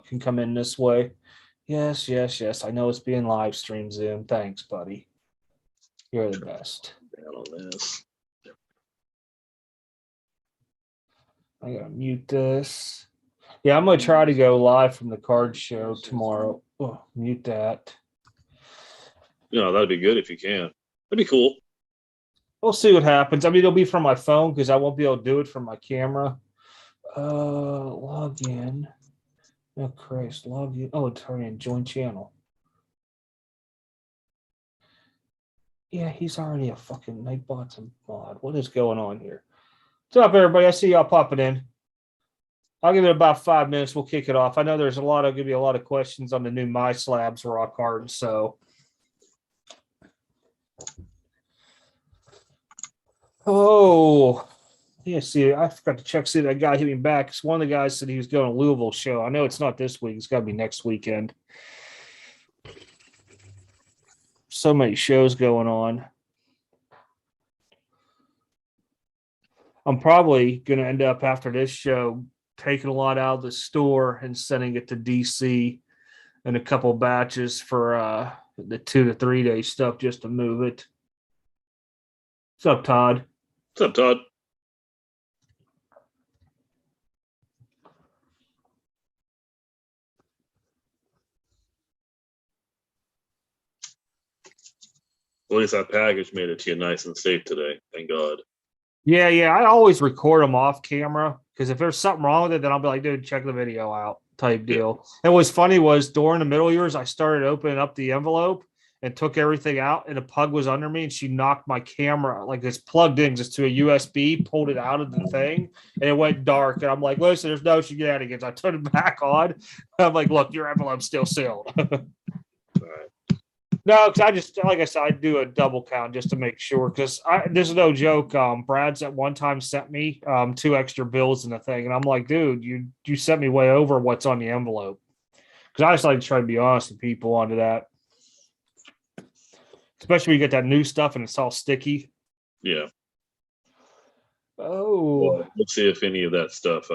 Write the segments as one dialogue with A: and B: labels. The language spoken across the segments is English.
A: can come in this way. Yes, yes, yes. I know it's being live streamed, Zoom. Thanks, buddy. You're the best.
B: Down on this.
A: I gotta mute this. Yeah, I'm gonna try to go live from the card show tomorrow. Oh, mute that.
B: That'd be good if you can. That'd be cool.
A: We'll see what happens. I mean, it'll be from my phone because I won't be able to do it from my camera. Log in. Oh Christ, log in. Oh, turn in join channel. Yeah, he's already a fucking Nightbot's a mod. What is going on here? What's up, everybody? I see y'all popping in. I'll give it about 5 minutes. We'll kick it off. I know there's going to be a lot of questions on the new My Slabs rock cards, so. Oh, yeah. See, I forgot to check. See, that guy hit me back. One of the guys said he was going to Louisville show. I know it's not this week. It's got to be next weekend. So many shows going on. I'm probably going to end up after this show taking a lot out of the store and sending it to DC in a couple batches for the 2 to 3 day stuff just to move it. What's up, Todd?
B: What's up, Todd? At least that package made it to you nice and safe today. Thank God.
A: Yeah. I always record them off camera because if there's something wrong with it, then I'll be like, dude, check the video out type deal. Yeah. And what's funny was during the middle years, I started opening up the envelope and took everything out, and a pug was under me, and she knocked my camera, like it's plugged in just to a USB, pulled it out of the thing, and it went dark. And I'm like, listen, there's no shenanigans. I turned it back on. I'm like, look, your envelope's still sealed.
B: All right.
A: No, because I just, like I said, I do a double count just to make sure. Because this is no joke. Brad's at one time sent me 2 extra bills in the thing, and I'm like, dude, you sent me way over what's on the envelope. Because I just like to try to be honest with people onto that. Especially when you get that new stuff and it's all sticky.
B: Yeah.
A: Oh.
B: Well, let's see if any of that stuff.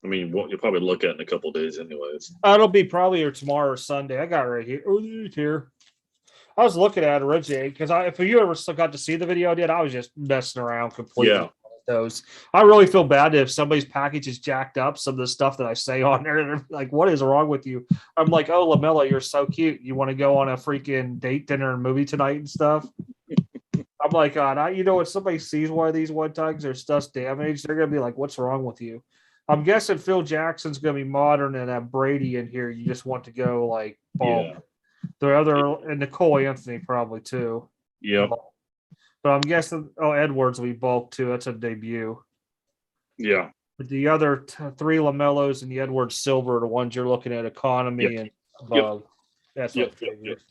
B: You'll probably look at it in a couple of days, anyways.
A: It'll be probably or tomorrow or Sunday. I got it right here. Oh, it's here. I was looking at it originally because if you ever got to see the video I did, I was just messing around completely.
B: Yeah.
A: Those. I really feel bad if somebody's package is jacked up. Some of the stuff that I say on there, they're like, "What is wrong with you?" I'm like, "Oh, Lamella, you're so cute. You want to go on a freaking date, dinner, and movie tonight and stuff?" I'm like, God, when somebody sees one of these one times, their stuff's damaged, they're gonna be like, "What's wrong with you?" I'm guessing Phil Jackson's gonna be modern and have Brady in here. You just want to go like bulk. Yeah. The other and Nicole Anthony probably too.
B: Yep.
A: But I'm guessing, Edwards will be bulk too. That's a debut.
B: Yeah.
A: But the other 3 Lamellos and the Edwards Silver are the ones you're looking at economy and above. That's what I figured.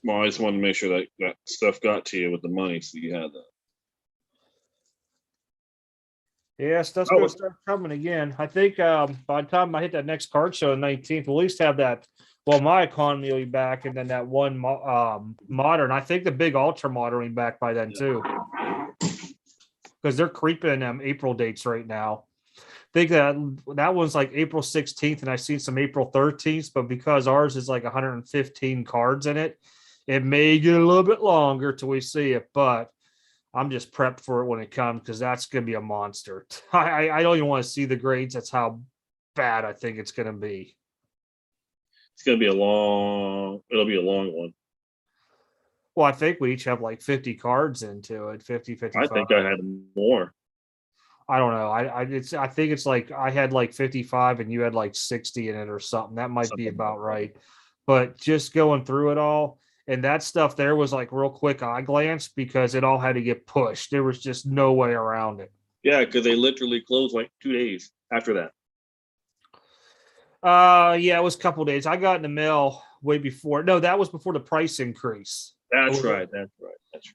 B: Well, I just wanted to make sure that stuff got to you with the money so you had that.
A: Yeah, stuff's going to start coming again. I think by the time I hit that next card show on the 19th, we'll at least have that. Well, my economy will be back, and then that one modern. I think the big ultra modern will be back by then too, because they're creeping April dates right now. I think that one's like April 16th, and I've seen some April 13th, but because ours is like 115 cards in it, it may get a little bit longer till we see it. But I'm just prepped for it when it comes because that's going to be a monster. I don't even want to see the grades. That's how bad I think it's going to be.
B: It's going to be it'll be a long one.
A: Well, I think we each have like 50 cards into it, 50, 55.
B: I think I had more.
A: I don't know. I think it's like I had like 55 and you had like 60 in it or something. That might be about right. But just going through it all, and that stuff there was like real quick eye glance because it all had to get pushed. There was just no way around it.
B: Yeah, because they literally closed like 2 days after that.
A: Yeah, it was a couple days. I got in the mail way before. No, that was before the price increase.
B: That's right.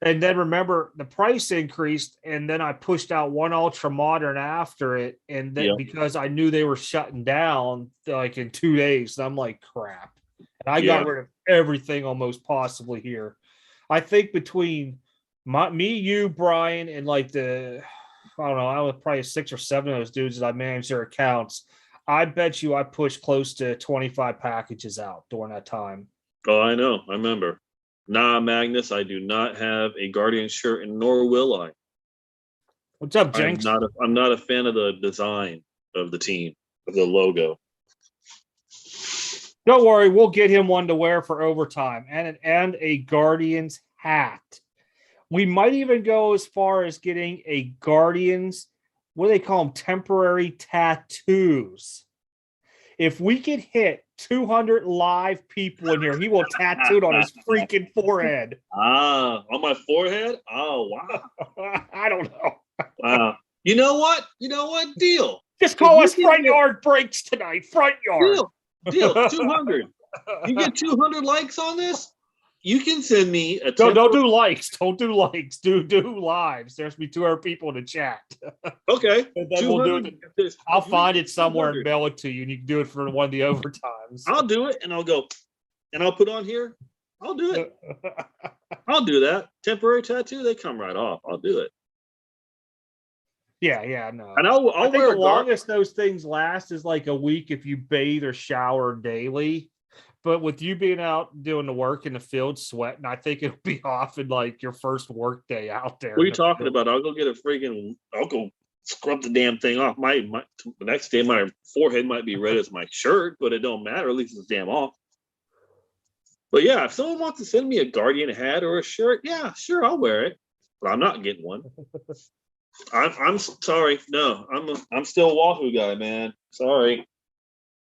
A: And then remember the price increased, and then I pushed out one ultra modern after it, and then because I knew they were shutting down like in 2 days, I'm like, crap. And I got rid of everything almost possibly here. I think between me, you, Brian, and like I was probably 6 or 7 of those dudes that I managed their accounts. I bet you I pushed close to 25 packages out during that time.
B: Oh, I know. I remember. Nah, Magnus, I do not have a Guardian shirt, and nor will I.
A: What's up, Jinx?
B: I'm not a fan of the design of the team, of the logo.
A: Don't worry, we'll get him one to wear for overtime and a Guardians hat. We might even go as far as getting a Guardians, what do they call them, temporary tattoos. If we could hit 200 live people in here, he will tattoo it on his freaking forehead.
B: On my forehead? Oh, wow.
A: I don't know.
B: Wow. You know what? Deal.
A: Just call us Front Yard Breaks tonight. Front Yard.
B: Deal. 200. You get 200 likes on this? You can send me a.
A: Don't do likes. Don't do likes. Do lives. There's be 200 people in the chat.
B: Okay.
A: And then we'll do it. I'll find it somewhere and mail it to you, and you can do it for one of the overtimes.
B: I'll do it, and I'll go, and I'll put on here. I'll do it. I'll do that. Temporary tattoo, they come right off. I'll do it.
A: Yeah, no.
B: And I'll
A: I think
B: wear
A: the longest those things last is like a week if you bathe or shower daily. But with you being out doing the work in the field, sweating, I think it'll be off in like your first work day out there.
B: What are you talking about? I'll go scrub the damn thing off. The next day, my forehead might be red as my shirt, but it don't matter. At least it's damn off. But yeah, if someone wants to send me a Guardian hat or a shirt, yeah, sure, I'll wear it. But I'm not getting one. I'm sorry. No, I'm still a Wahoo guy, man. Sorry.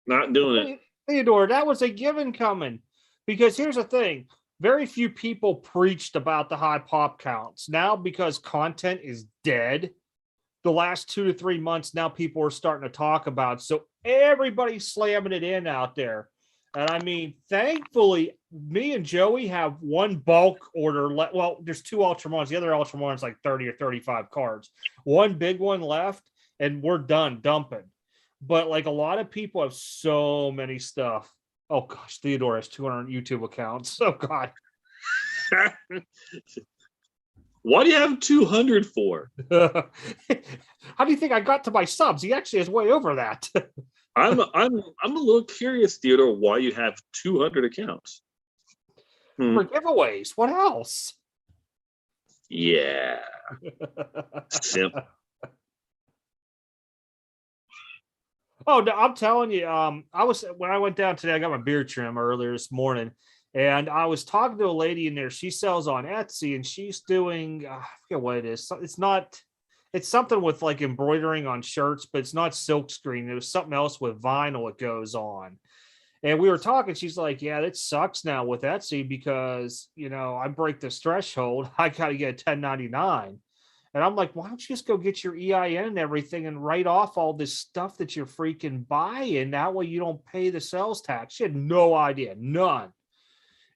B: Not doing it.
A: Theodore, that was a given coming. Because here's the thing. Very few people preached about the high pop counts. Now, because content is dead, the last 2 to 3 months, now people are starting to talk about it. So everybody's slamming it in out there. And I mean, thankfully, me and Joey have one bulk order. Well, there's 2 Ultramarines. The other Ultramarines like 30 or 35 cards. One big one left, and we're done dumping. But like a lot of people have so many stuff. Oh gosh, Theodore has 200 YouTube accounts. Oh God.
B: Why do you have 200 for?
A: How do you think I got to my subs? He actually is way over that.
B: I'm a little curious, Theodore, why you have 200 accounts.
A: For giveaways. What else?
B: Yeah. Simp.
A: Oh, no, I'm telling you, when I went down today, I got my beard trim earlier this morning, and I was talking to a lady in there. She sells on Etsy, and she's doing, I forget what it is. It's something with like embroidering on shirts, but it's not silk screen. It was something else with vinyl it goes on. And we were talking, she's like, yeah, it sucks now with Etsy because, I break this threshold. I got to get a 1099. And I'm like, why don't you just go get your EIN and everything and write off all this stuff that you're freaking buying? That way you don't pay the sales tax. She had no idea, none.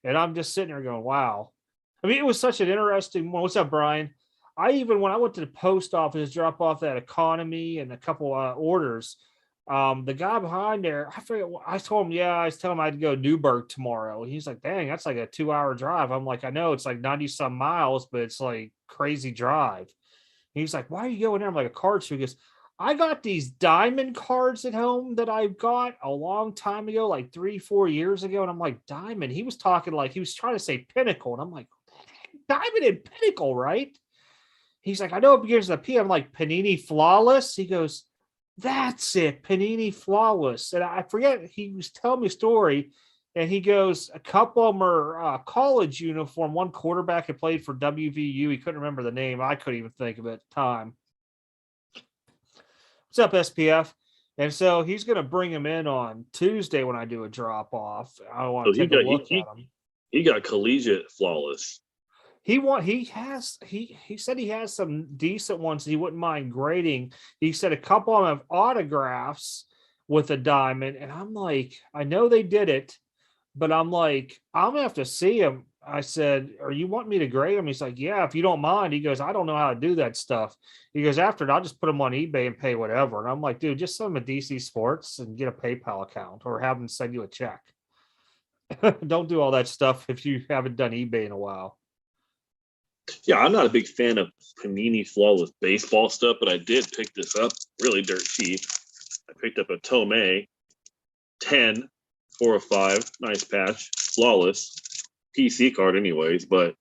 A: And I'm just sitting there going, wow. I mean, it was such an interesting one. What's up, Brian? When I went to the post office, drop off that economy and a couple orders, the guy behind there, I forget. I told him, I was telling him I had to go to Newburgh tomorrow. He's like, dang, that's like a 2-hour drive. I'm like, I know it's like 90 some miles, but it's like crazy drive. He's like, why are you going there? I'm like, a card show. He goes, I got these diamond cards at home that I got a long time ago, like 3-4 years ago. And I'm like, diamond. He was talking like he was trying to say pinnacle. And I'm like, diamond and pinnacle, right? He's like, I know it begins with a P. I'm like, Panini Flawless. He goes, that's it, Panini Flawless. And I forget, he was telling me a story. And he goes, a couple of them are college uniform. One quarterback had played for WVU. He couldn't remember the name. I couldn't even think of it at the time. What's up, SPF? And so he's going to bring him in on Tuesday when I do a drop off. I want to take a look at him.
B: He got Collegiate Flawless.
A: He said he has some decent ones he wouldn't mind grading. He said a couple of them have autographs with a diamond. And I'm like, I know they did it. But I'm like, I'm going to have to see him. I said, are you wanting me to grade him? He's like, yeah, if you don't mind. He goes, I don't know how to do that stuff. He goes, after it, I'll just put them on eBay and pay whatever. And I'm like, dude, just send them a DC Sports and get a PayPal account or have them send you a check. Don't do all that stuff if you haven't done eBay in a while.
B: Yeah, I'm not a big fan of Panini Flawless baseball stuff, but I did pick this up really dirt cheap. I picked up a Tomei 10, 4 of 5, nice patch, flawless PC card, anyways. But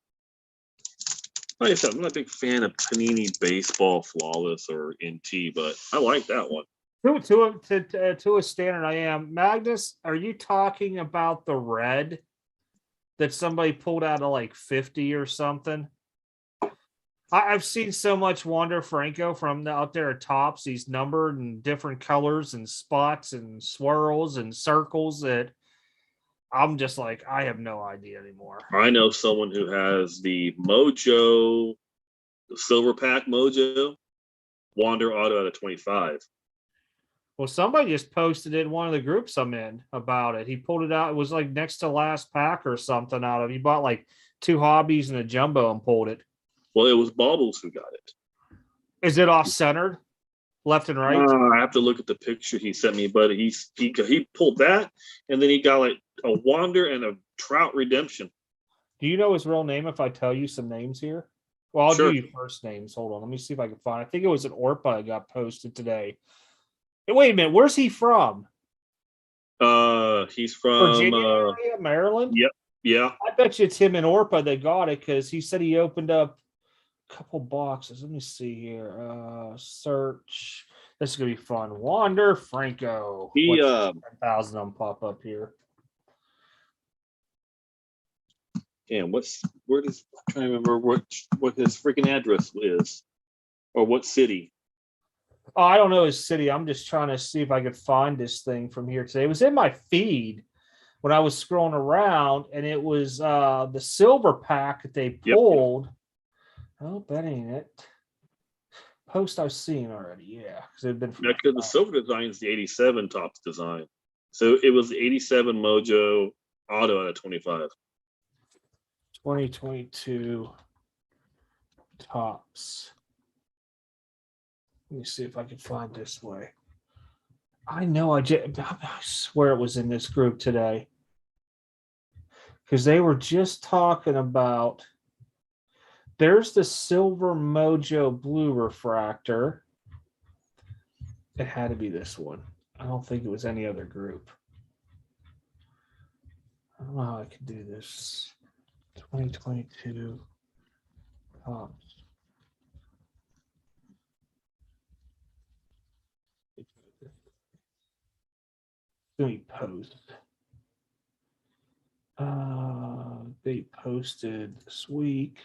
B: like I said, I'm not a big fan of Panini Baseball Flawless or NT, but I like that one.
A: To a standard, I am. Magnus, are you talking about the red that somebody pulled out of like 50 or something? I've seen so much Wander Franco from out there at Tops. He's numbered in different colors and spots and swirls and circles that I'm just like, I have no idea anymore.
B: I know someone who has the Mojo, the Silver Pack Mojo, Wander Auto out of 25.
A: Well, somebody just posted it in one of the groups I'm in about it. He pulled it out. It was like next to last pack or something out of it. He bought like 2 hobbies and a jumbo and pulled it.
B: Well, it was Baubles who got it.
A: Is it off centered, left and right?
B: I have to look at the picture he sent me, but he pulled that, and then he got like a Wander and a Trout Redemption.
A: Do you know his real name if I tell you some names here? Well, I'll
B: Sure.
A: do you first names. Hold on. Let me see if I can find. I think it was an Orpa that got posted today. Hey, wait a minute. Where's he from?
B: He's from
A: Virginia area, Maryland?
B: Yep. Yeah.
A: I bet you it's him and Orpa that got it because he said he opened up a couple boxes. Let me see here. Search. This is gonna be fun. Wander Franco.
B: He
A: 10,000 on pop up here.
B: damn, I'm trying to remember what his freaking address is, or what city.
A: Oh, I don't know his city. I'm just trying to see if I could find this thing from here today. It was in my feed when I was scrolling around, and it was the silver pack that they pulled. Yep. Oh, that ain't it. Post I've seen already, yeah. Because it'd been
B: because the silver design is the 87 Tops design. So it was the 87 Mojo Auto out of 25.
A: 2022 Tops. Let me see if I can find this way. I know I swear it was in this group today. Because they were just talking about, there's the Silver Mojo Blue Refractor. It had to be this one. I don't think it was any other group. I don't know how I can do this. 2022 Tops. Let me post. They posted this week.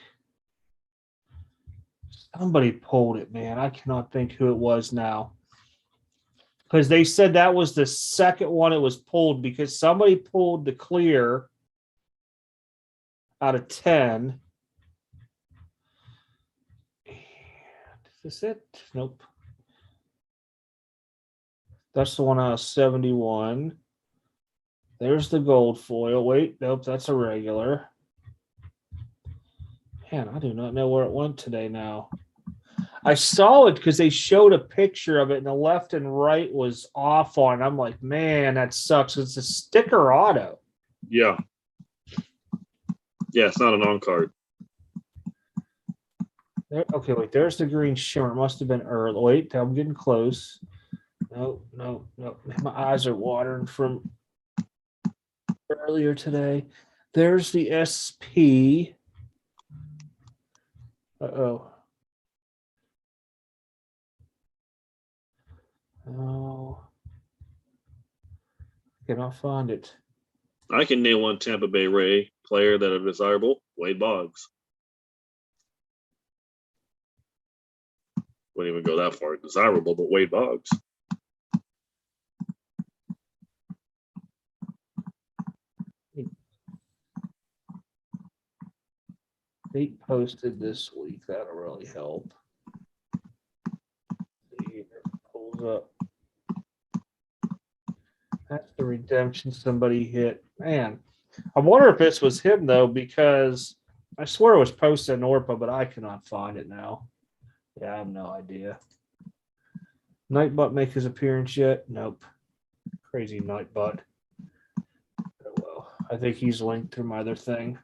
A: Somebody pulled it, man. I cannot think who it was now. Because they said that was the second one it was pulled because somebody pulled the clear out of 10. And is this it? Nope. That's the one out of 71. There's the gold foil. Wait, nope, that's a regular. Man, I do not know where it went today now. I saw it because they showed a picture of it and the left and right was off on. I'm like, man, that sucks. It's a sticker auto.
B: Yeah. Yeah, it's not an on card.
A: Okay, wait, there's the green shimmer. It must have been early. Wait, I'm getting close. No. My eyes are watering from earlier today. There's the SP. Uh-oh. Oh. Cannot find it.
B: I can name one Tampa Bay Ray player that are desirable. Wade Boggs. Wouldn't even go that far. Desirable, but Wade Boggs.
A: They posted this week. That'll really help. See if it pulls up. That's the redemption somebody hit. Man, I wonder if this was him, though, because I swear it was posted in Orpa, but I cannot find it now. Yeah, I have no idea. Nightbutt make his appearance yet? Nope. Crazy Nightbutt. Oh, well, I think he's linked to my other thing.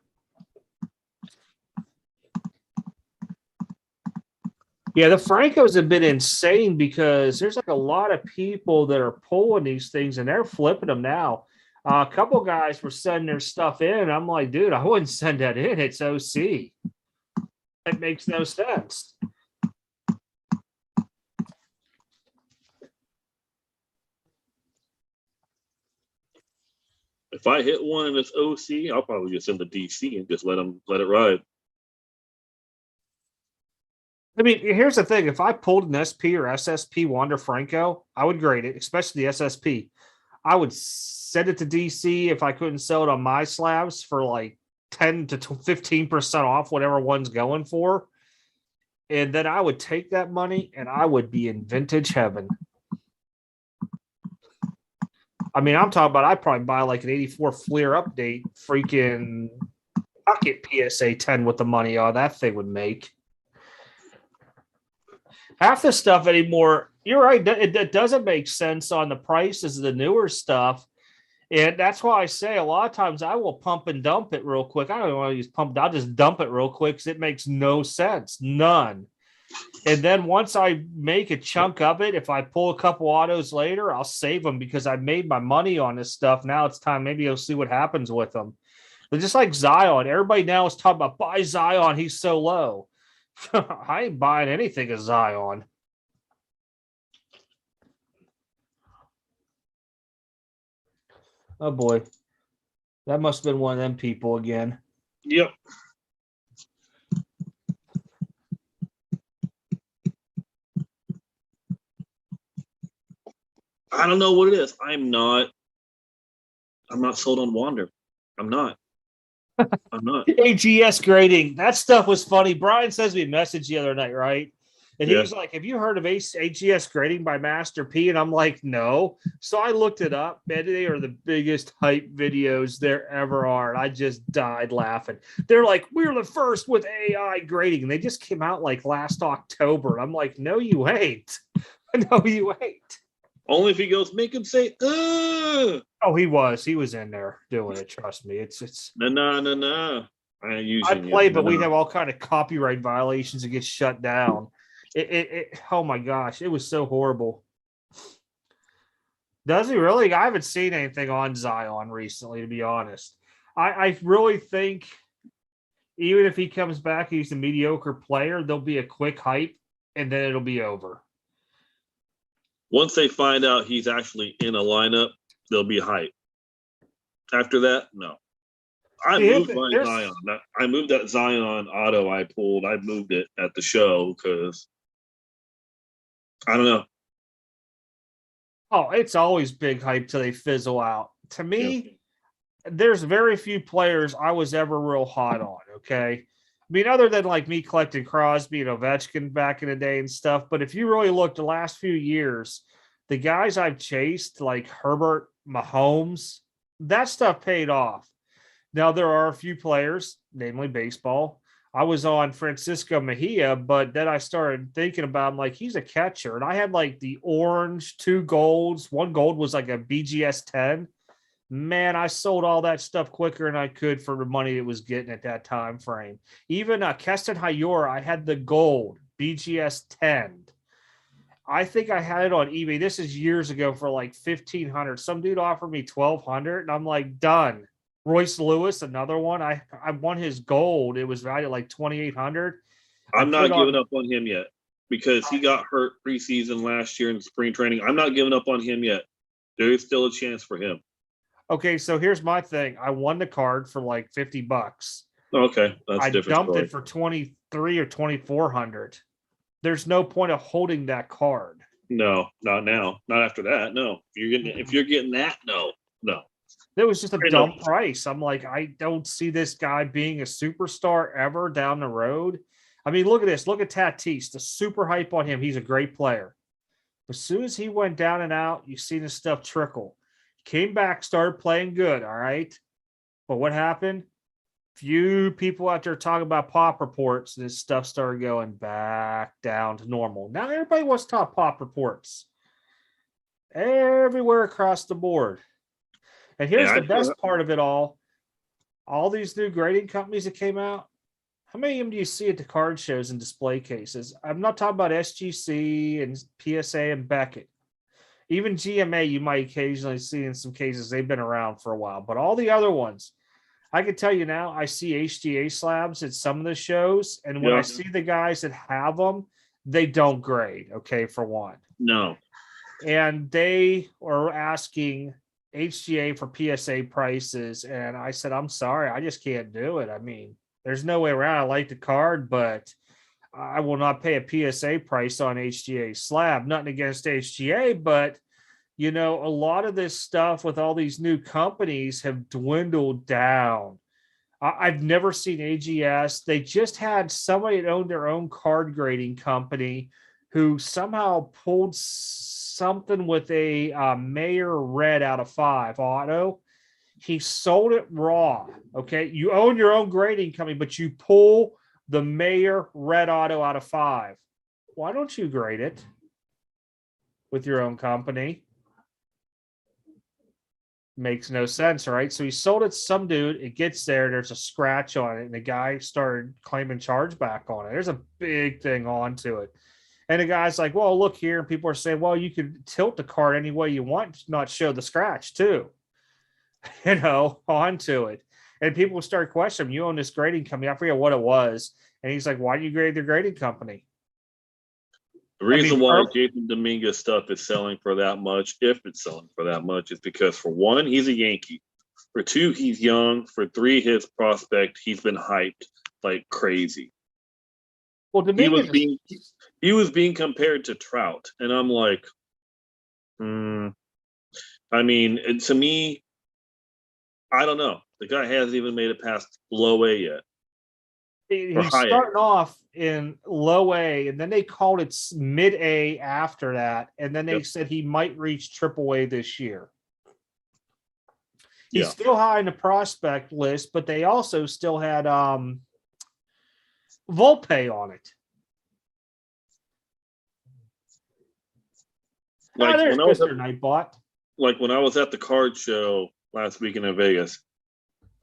A: Yeah, the Francos have been insane because there's like a lot of people that are pulling these things and they're flipping them now. A couple guys were sending their stuff in. I'm like, dude, I wouldn't send that in. It's OC. It makes no sense.
B: If I hit one and it's OC, I'll probably just send the DC and just let it ride.
A: I mean, here's the thing. If I pulled an SP or SSP Wander Franco, I would grade it, especially the SSP. I would send it to DC if I couldn't sell it on my slabs for like 10 to 15% off whatever one's going for. And then I would take that money and I would be in vintage heaven. I mean, I'm talking about I'd probably buy like an 84 Fleer update, freaking pocket PSA 10 with the money all that thing would make. Half the stuff anymore, you're right, it doesn't make sense on the prices of the newer stuff. And that's why I say a lot of times I will pump and dump it real quick. I don't want to use pump, I'll just dump it real quick because it makes no sense. None. And then once I make a chunk of it, if I pull a couple autos later, I'll save them because I made my money on this stuff. Now it's time. Maybe you'll see what happens with them. But just like Zion, everybody now is talking about buy Zion. He's so low. I ain't buying anything of Zion. Oh boy. That must have been one of them people again.
B: Yep. I don't know what it is. I'm not sold on Wander. I'm not.
A: AGS grading. That stuff was funny. Brian says we messaged the other night, right? And he
B: Yeah.
A: was like, have you heard of AGS grading by Master P? And I'm like, no. So I looked it up, and they are the biggest hype videos there ever are. And I just died laughing. They're like, we're the first with AI grading. And they just came out like last October. And I'm like, no, you ain't. No, you ain't.
B: Only if he goes, make him say, ugh.
A: Oh, he was. He was in there doing it. Trust me. It's
B: No.
A: I play, but we have all kind of copyright violations that get shut down. It oh my gosh, it was so horrible. Does he really? I haven't seen anything on Zion recently, to be honest. I really think even if he comes back, he's a mediocre player, there'll be a quick hype and then it'll be over.
B: Once they find out he's actually in a lineup, there'll be hype. After that, no. I moved my Zion. I moved that Zion auto I pulled. I moved it at the show because I don't know.
A: Oh, it's always big hype till they fizzle out. To me, there's very few players I was ever real hot on. Okay. I mean, other than like me collecting Crosby and Ovechkin back in the day and stuff. But if you really look the last few years, the guys I've chased, like Herbert, Mahomes, that stuff paid off. Now, there are a few players, namely baseball. I was on Francisco Mejia, but then I started thinking about him like he's a catcher. And I had like the orange, 2 golds. 1 gold was like a BGS 10. Man, I sold all that stuff quicker than I could for the money it was getting at that time frame. Even Keston Hayora, I had the gold BGS 10. I think I had it on eBay. This is years ago for like 1,500. Some dude offered me 1,200, and I'm like, done. Royce Lewis, another one. I won his gold. It was valued at like 2,800.
B: I'm not giving up on him yet because he got hurt preseason last year in spring training. I'm not giving up on him yet. There is still a chance for him.
A: Okay, so here's my thing. I won the card for like $50.
B: Okay, that's
A: I
B: different.
A: Dumped it for 23 or 2,400. There's no point of holding that card.
B: No, not now. Not after that. No. If you're getting that, no.
A: It was just a dumb price. I'm like, I don't see this guy being a superstar ever down the road. I mean, look at this. Look at Tatis. The super hype on him. He's a great player. As soon as he went down and out, you see this stuff trickle. Came back, started playing good. All right. But what happened? Few people out there talking about pop reports. This stuff started going back down to normal. Now everybody wants to talk pop reports everywhere across the board. And here's the best part of it all. All these new grading companies that came out, How many of them do you see at the card shows and display cases? I'm not talking about SGC and PSA and Beckett. Even GMA, you might occasionally see in some cases. They've been around for a while, but all the other ones, I can tell you now, I see HGA slabs at some of the shows, and when I
B: Yeah.
A: see the guys that have them, they don't grade. Okay, for one,
B: No.
A: and they are asking HGA for PSA prices, and I said, I'm sorry, I just can't do it. I mean, there's no way around. I like the card, but I will not pay a PSA price on HGA slab. Nothing against HGA, but a lot of this stuff with all these new companies have dwindled down. I've never seen AGS. They just had somebody that owned their own card grading company who somehow pulled something with a Mayor Red out of 5 auto. He sold it raw. Okay. You own your own grading company, but you pull the Mayor Red auto out of 5. Why don't you grade it with your own company? Makes no sense, right? So he sold it to some dude. It gets there. There's a scratch on it, and the guy started claiming chargeback on it. There's a big thing onto it. And the guy's like, well, look here. And people are saying, well, you could tilt the card any way you want, not show the scratch too, onto it. And people start questioning, you own this grading company. I forget what it was. And he's like, why do you grade the grading company?
B: The reason why Jason Dominguez stuff is selling for that much, if it's selling for that much, is because for one, he's a Yankee. For two, he's young. For three, his prospect, he's been hyped like crazy.
A: Well, Dominguez
B: he was being compared to Trout, and I'm like, I mean, to me, I don't know. The guy hasn't even made it past low A yet.
A: He's starting off in low A, and then they called it mid A after that, and then they said he might reach triple A this year. He's still high in the prospect list, but they also still had Volpe on it. There's Mr. Nightbot.
B: Like when I was at the card show last weekend in Vegas,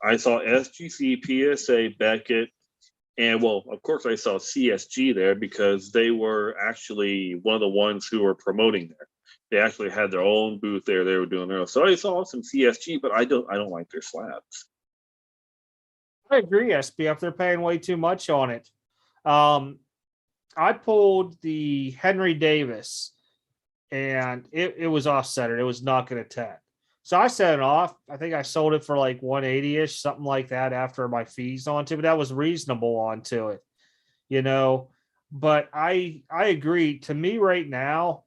B: I saw SGC, PSA, Beckett, and well, of course, I saw CSG there because they were actually one of the ones who were promoting there. They actually had their own booth there. They were doing their own. So I saw some CSG, but I don't like their slabs.
A: I agree, SPF. They're paying way too much on it. I pulled the Henry Davis, and it was off-centered. It was not going to 10. So I set it off. I think I sold it for like 180-ish, something like that after my fees onto it. But that was reasonable onto it, But I agree. To me right now,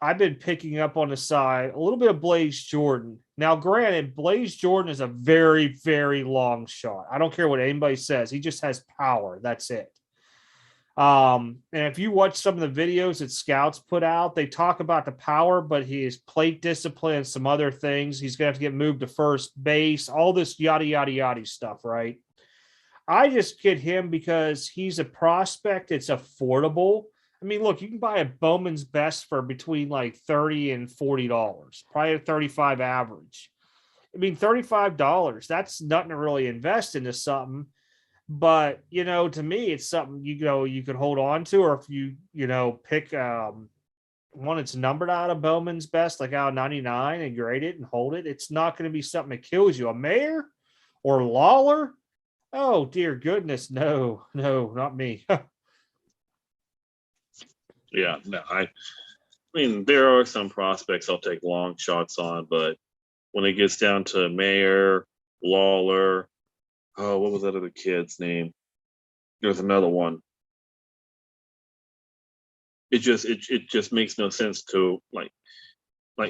A: I've been picking up on the side a little bit of Blaze Jordan. Now, granted, Blaze Jordan is a very, very long shot. I don't care what anybody says. He just has power. That's it. And if you watch some of the videos that scouts put out, they talk about the power, but his plate discipline and some other things. He's going to have to get moved to first base, all this yada, yada, yada stuff, right? I just get him because he's a prospect. It's affordable. I mean, look, you can buy a Bowman's Best for between like $30 and $40, probably a 35 average. I mean, $35, that's nothing to really invest into something. But, to me, it's something, you could hold on to, or if you, pick one that's numbered out of Bowman's Best, like out of 99 and grade it and hold it, it's not going to be something that kills you. A Mayor or Lawler? Oh, dear goodness. No, not me.
B: Yeah, no, I mean, there are some prospects I'll take long shots on, but when it gets down to Mayor, Lawler, oh, what was that other kid's name? There's another one. It just makes no sense to like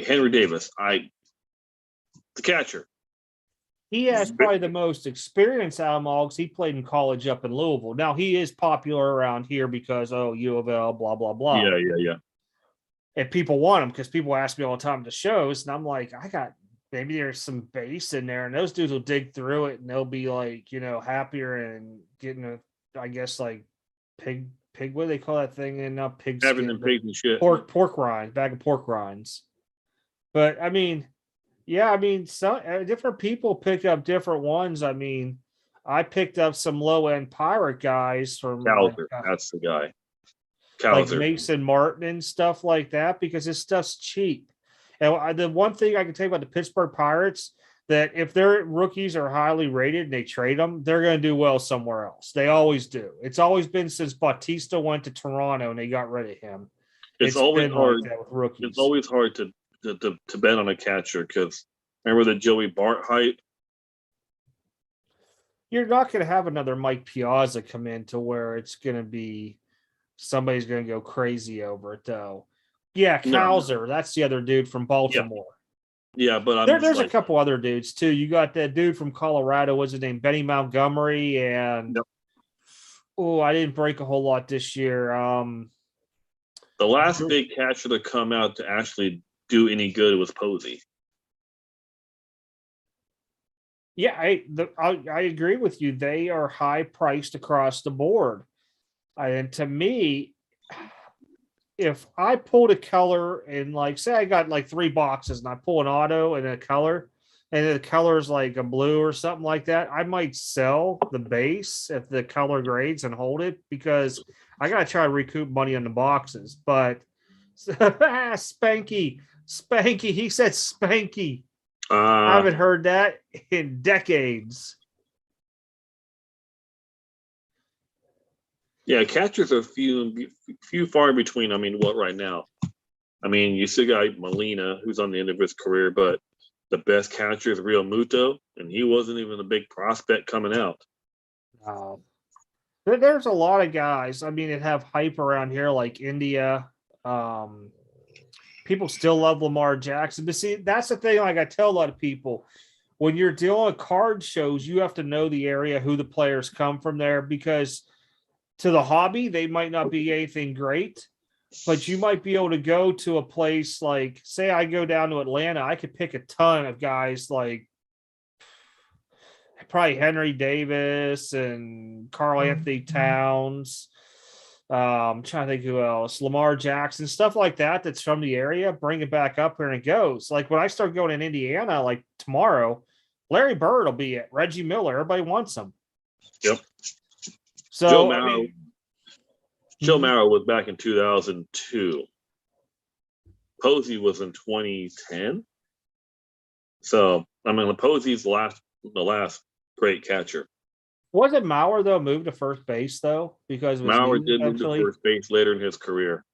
B: Henry Davis. The catcher.
A: He has probably the most experience out of them all because he played in college up in Louisville. Now, he is popular around here because, U of L, blah, blah, blah.
B: Yeah.
A: And people want him because people ask me all the time to shows. And I'm like, maybe there's some base in there. And those dudes will dig through it and they'll be like, happier and getting I guess, like pig, what do they call that thing in pig skin?
B: Having them pigs and shit.
A: Pork rinds, bag of pork rinds. But, I mean, yeah, some different people pick up different ones. I mean, I picked up some low end pirate guys from
B: Calzer, that's the guy.
A: like
B: Calzer.
A: Mason Martin and stuff like that because this stuff's cheap. And the one thing I can tell you about the Pittsburgh Pirates that if their rookies are highly rated and they trade them, they're going to do well somewhere else. They always do. It's always been since Bautista went to Toronto and they got rid of him.
B: It's always
A: been
B: hard.
A: like that with rookies.
B: It's always hard to bet on a catcher because remember the Joey Bart hype?
A: You're not going to have another Mike Piazza come in to where it's going to be somebody's going to go crazy over it, though. Yeah, Calzer, that's the other dude from Baltimore.
B: Yeah, but
A: there's a couple other dudes too. You got that dude from Colorado. What's his name? Benny Montgomery, and I didn't break a whole lot this year.
B: The last big catcher to come out to actually do any good was Posey.
A: Yeah, I agree with you. They are high priced across the board, and to me, if I pulled a color and like say I got like 3 boxes and I pull an auto and a color, and the color is like a blue or something like that, I might sell the base if the color grades and hold it because I gotta try to recoup money on the boxes. But Spanky, he said Spanky. I haven't heard that in decades.
B: Yeah, catchers are few far in between. I mean, what right now? I mean, you still got Molina, who's on the end of his career, but the best catcher is Real Muto, and he wasn't even a big prospect coming out.
A: There's a lot of guys. I mean, that have hype around here, like India. People still love Lamar Jackson. But see, that's the thing. Like I tell a lot of people, when you're dealing with card shows, you have to know the area, who the players come from there, because to the hobby, they might not be anything great, but you might be able to go to a place like, say, I go down to Atlanta, I could pick a ton of guys like probably Henry Davis and Carl Anthony Towns. I'm trying to think who else, Lamar Jackson, stuff like that. That's from the area. Bring it back up here and it goes. Like when I start going in Indiana, like tomorrow, Larry Bird will be it. Reggie Miller, everybody wants him.
B: Yep.
A: So
B: Joe Mauer was back in 2002. Posey was in 2010. So I mean, Posey's the last great catcher.
A: Wasn't Mauer though moved to first base though? Because
B: Mauer did move to first base later in his career.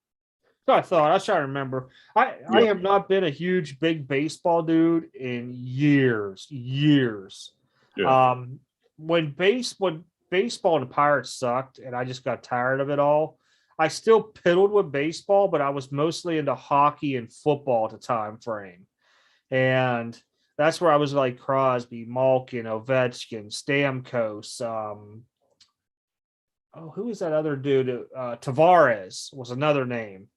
A: So I thought. I was trying to remember. I have not been a huge big baseball dude in years.
B: Yeah.
A: When baseball and the Pirates sucked, and I just got tired of it all. I still piddled with baseball, but I was mostly into hockey and football at the time frame, and that's where I was like Crosby, Malkin, Ovechkin, Stamkos. Who was that other dude? Tavares was another name.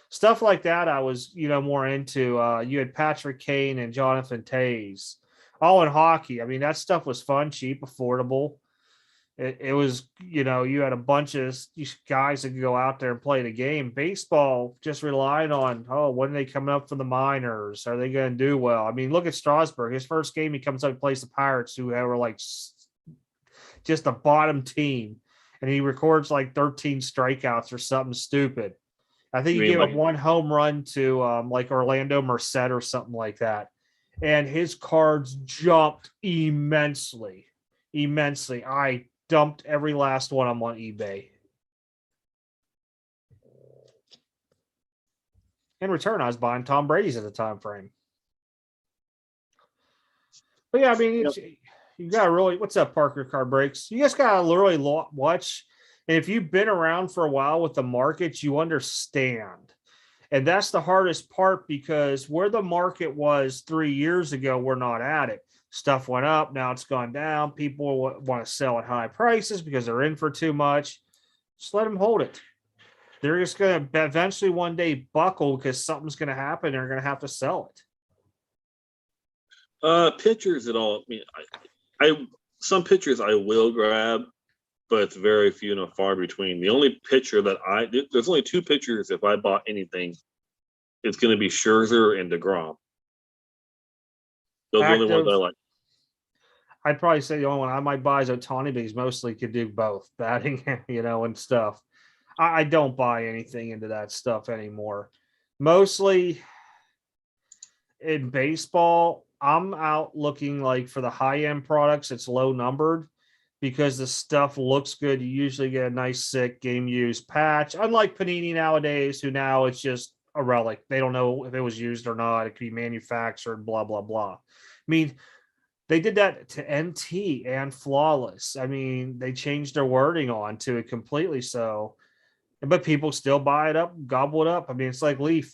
A: Stuff like that I was, more into. You had Patrick Kane and Jonathan Toews, all in hockey. I mean, that stuff was fun, cheap, affordable. It was, you had a bunch of guys that could go out there and play the game. Baseball just relied on, when are they coming up from the minors? Are they going to do well? I mean, look at Strasburg. His first game, he comes up and plays the Pirates, who were like just a bottom team. And he records like 13 strikeouts or something stupid. I think he gave up one home run to like Orlando Merced or something like that. And his cards jumped immensely. I dumped every last one of them on eBay. In return, I was buying Tom Brady's at the time frame. But yeah, I mean, you got to really, what's up, Parker Card Breaks? You just got to really watch. And if you've been around for a while with the markets, you understand. And that's the hardest part because where the market was 3 years ago, we're not at it. Stuff went up. Now it's gone down. People want to sell at high prices because they're in for too much. Just let them hold it. They're just going to eventually one day buckle because something's going to happen. They're going to have to sell
B: it. Pitchers at all. I mean, some pitchers I will grab, but it's very few and far between. The only pitcher that there's only 2 pitchers if I bought anything, it's going to be Scherzer and DeGrom. Those are the only ones I like.
A: I'd probably say the only one I might buy is Otani, but he's mostly could do both batting, and stuff. I don't buy anything into that stuff anymore. Mostly in baseball, I'm out looking like for the high end products, it's low numbered because the stuff looks good. You usually get a nice, sick game used patch. Unlike Panini nowadays, who now it's just a relic. They don't know if it was used or not. It could be manufactured, blah, blah, blah. I mean, they did that to NT and Flawless. I mean, they changed their wording on to it completely. So, but people still buy it up, gobble it up. I mean, it's like Leaf.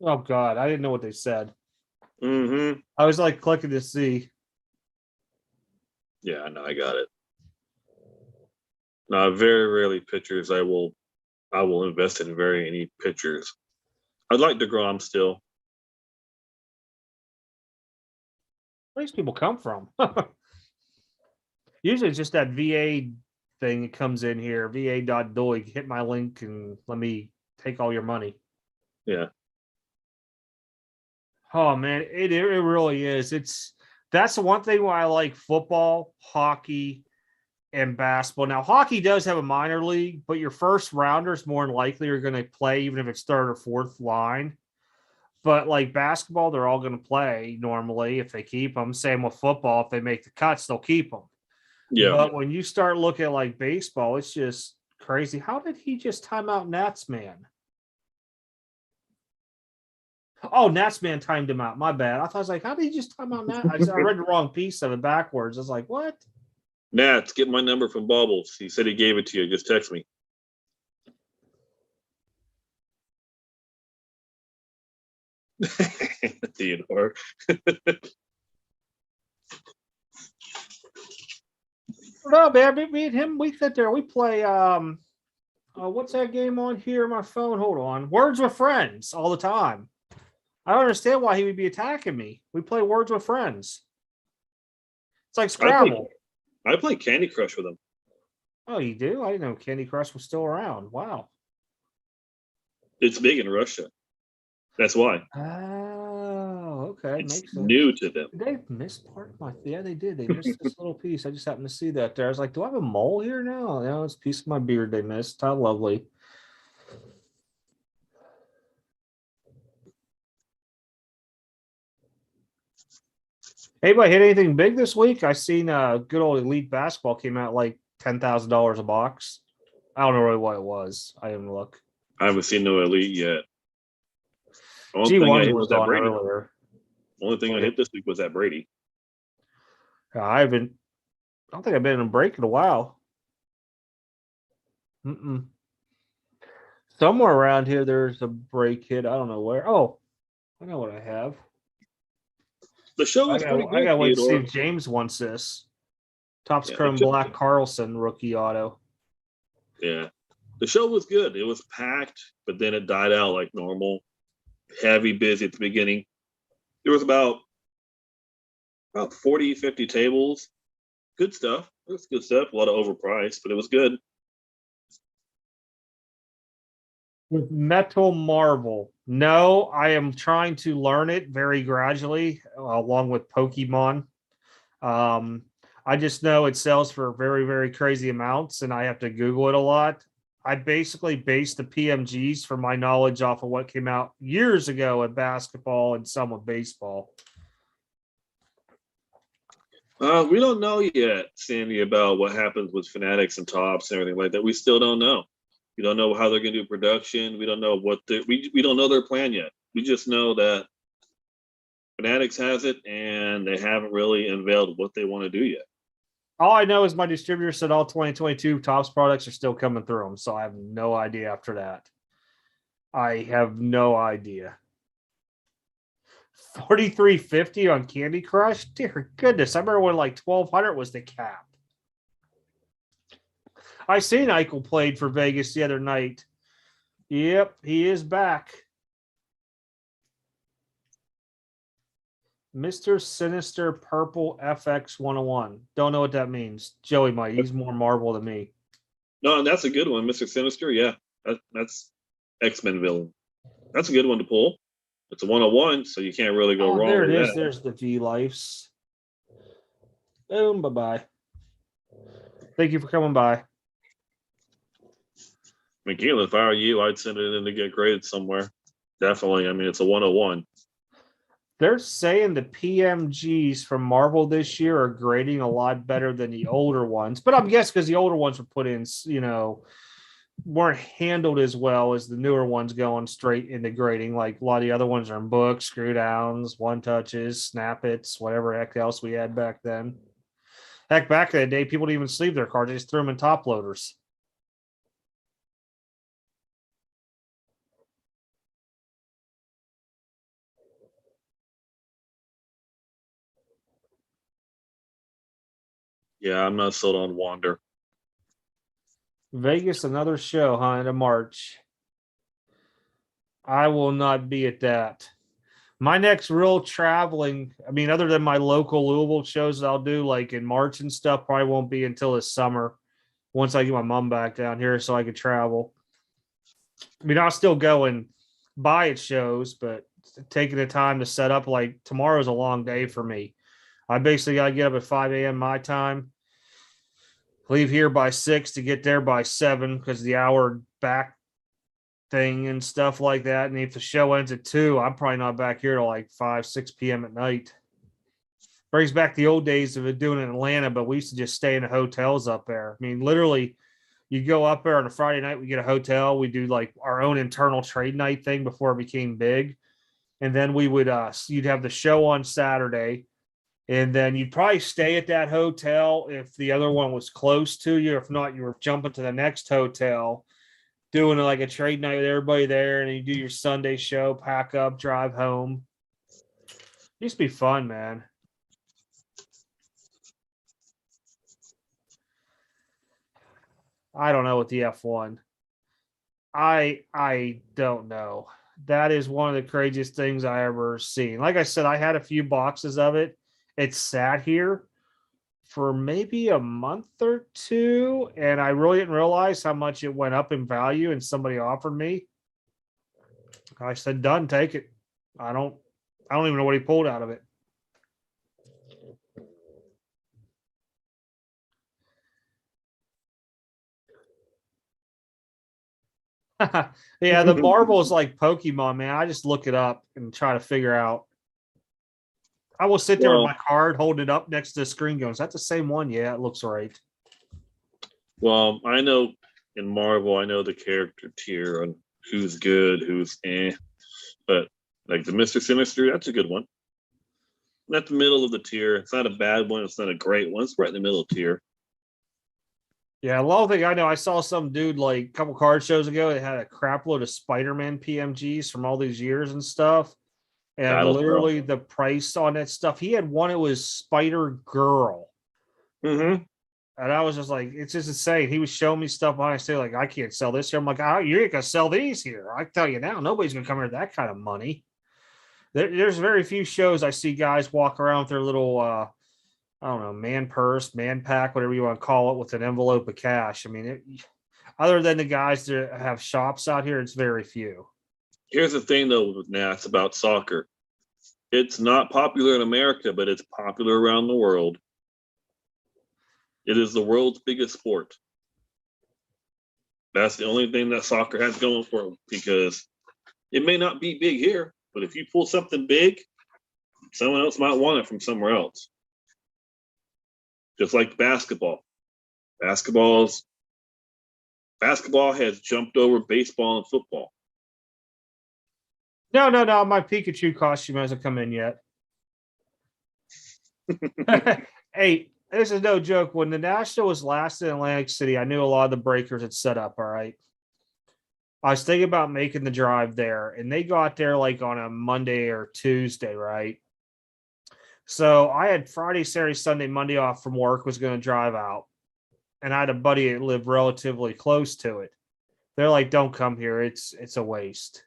A: Oh God, I didn't know what they said.
B: Mm-hmm.
A: I was like clicking to see.
B: Yeah, I know. I got it. No, very rarely pitchers. I will invest in very any pitchers. I'd like DeGrom still.
A: Where these people come from? Usually it's just that VA thing that comes in here. VA.doig. Hit my link and let me take all your money.
B: Yeah.
A: Oh man, it really is. That's the one thing why I like football, hockey, and basketball. Now, hockey does have a minor league, but your first rounders more than likely are going to play, even if it's third or fourth line. But like basketball, they're all going to play normally if they keep them. Same with football. If they make the cuts, they'll keep them.
B: Yeah.
A: But when you start looking at like baseball, it's just crazy. How did he just time out Nats man? Oh, Nats man timed him out. My bad. I thought I was like, how did he just time out Nats? I read the wrong piece of it backwards. I was like, what?
B: Nats, get my number from Bubbles. He said he gave it to you. Just text me. Theodore.
A: No, man. Me and him, we sit there. We play. What's that game on here? On my phone. Hold on. Words with Friends all the time. I don't understand why he would be attacking me. We play Words with Friends. It's like Scrabble.
B: I play Candy Crush with him.
A: Oh, you do? I didn't know Candy Crush was still around. Wow.
B: It's big in Russia. That's why.
A: Oh, okay.
B: It's
A: Makes sense.
B: new to them.
A: Did they miss part of my? Yeah, they did. They missed this little piece. I just happened to see that there. I was like, do I have a mole here now? No, it's a piece of my beard they missed. How lovely. Anybody hit anything big this week? I seen good old Elite Basketball came out like $10,000 a box. I don't know really what it was. I didn't look.
B: I haven't seen no Elite yet.
A: G1 was on earlier.
B: Only thing I hit this week was that Brady.
A: I don't think I've been in a break in a while. Somewhere around here, there's a break hit. I don't know where. Oh, I know what I have.
B: The show was pretty good.
A: I got what Steve James wants this. Topps Chrome Black Carlson rookie auto.
B: Yeah. The show was good. It was packed, but then it died out like normal. Heavy, busy at the beginning. There was about 40, 50 tables. Good stuff. It was good stuff. A lot of overpriced, but it was good.
A: With Metal Marvel. No, I am trying to learn it very gradually, along with Pokemon. I just know it sells for very, very crazy amounts, and I have to Google it a lot. I basically base the PMGs for my knowledge off of what came out years ago in basketball and some of baseball.
B: We don't know yet, Sandy, about what happens with Fanatics and Tops and everything like that. We still don't know. We don't know how they're going to do production. We don't know we don't know their plan yet. We just know that Fanatics has it, and they haven't really unveiled what they want to do yet.
A: All I know is my distributor said all 2022 Topps products are still coming through them, so I have no idea after that. I have no idea. 43.50 on Candy Crush? Dear goodness, I remember when like 1,200 was the cap. I seen Eichel played for Vegas the other night. Yep, he is back. Mr. Sinister Purple FX 101. Don't know what that means. Joey might. He's more Marvel than me.
B: No, and that's a good one, Mr. Sinister. Yeah, that's X-Men villain. That's a good one to pull. It's a 101, so you can't really go wrong
A: There
B: with
A: it is.
B: that.
A: There's the V Lives. Boom. Bye-bye. Thank you for coming by.
B: McGill, if I were you, I'd send it in to get graded somewhere. Definitely. I mean, it's a 101.
A: They're saying the PMGs from Marvel this year are grading a lot better than the older ones, but I'm guessing because the older ones were put in, weren't handled as well as the newer ones going straight into grading. Like a lot of the other ones are in books, screw downs, one touches, snap its, whatever heck else we had back then. Heck, back in the day, people didn't even sleeve their cards; they just threw them in top loaders.
B: Yeah, I'm not sold on Wander.
A: Vegas, another show, huh? Into March. I will not be at that. My next real traveling, I mean, other than my local Louisville shows that I'll do like in March and stuff, probably won't be until this summer once I get my mom back down here so I could travel. I mean, I'll still go and buy at shows, but taking the time to set up, like tomorrow's a long day for me. I basically got to get up at 5 a.m. my time, leave here by 6 to get there by 7 because the hour back thing and stuff like that. And if the show ends at 2, I'm probably not back here till like 5, 6 p.m. at night. Brings back the old days of it doing it in Atlanta, but we used to just stay in the hotels up there. I mean, literally, you go up there on a Friday night, we get a hotel, we do like our own internal trade night thing before it became big. And then we would you'd have the show on Saturday, and then you'd probably stay at that hotel if the other one was close to you. If not, you were jumping to the next hotel, doing like a trade night with everybody there, and you do your Sunday show, pack up, drive home. It used to be fun, man. I don't know what the F1. I don't know. That is one of the craziest things I ever seen. Like I said, I had a few boxes of it. It sat here for maybe a month or two, and I really didn't realize how much it went up in value. And somebody offered me. I said, "Done, take it." I don't even know what he pulled out of it. Yeah, the Marvel is like Pokemon, man. I just look it up and try to figure out. I will sit there with my card, holding it up next to the screen, going, "Is that the same one?" Yeah, it looks right.
B: Well, I know in Marvel, I know the character tier and who's good, who's but like the Mr. Sinister, that's a good one. Not the middle of the tier. It's not a bad one. It's not a great one. It's right in the middle tier.
A: Yeah, a lot of thing I know. I saw some dude like a couple card shows ago that had a crap load of Spider-Man PMGs from all these years and stuff. And literally the price on that stuff, he had one, it was Spider Girl.
B: Mm-hmm.
A: And I was just like, it's just insane. He was showing me stuff behind. I say, like, I can't sell this here. I'm like, oh, you ain't gonna sell these here. I tell you now, nobody's gonna come here with that kind of money. There's very few shows I see guys walk around with their little I don't know, man purse, man pack, whatever you want to call it, with an envelope of cash. I mean, other than the guys that have shops out here, it's very few.
B: Here's the thing, though, with Nats about soccer. It's not popular in America, but it's popular around the world. It is the world's biggest sport. That's the only thing that soccer has going for them, because it may not be big here, but if you pull something big, someone else might want it from somewhere else. Just like basketball. Basketball has jumped over baseball and football.
A: No. My Pikachu costume hasn't come in yet. Hey, this is no joke. When the National was last in Atlantic City, I knew a lot of the breakers had set up. All right. I was thinking about making the drive there, and they got there like on a Monday or Tuesday, right? So I had Friday, Saturday, Sunday, Monday off from work, was going to drive out. And I had a buddy that lived relatively close to it. They're like, don't come here. It's a waste.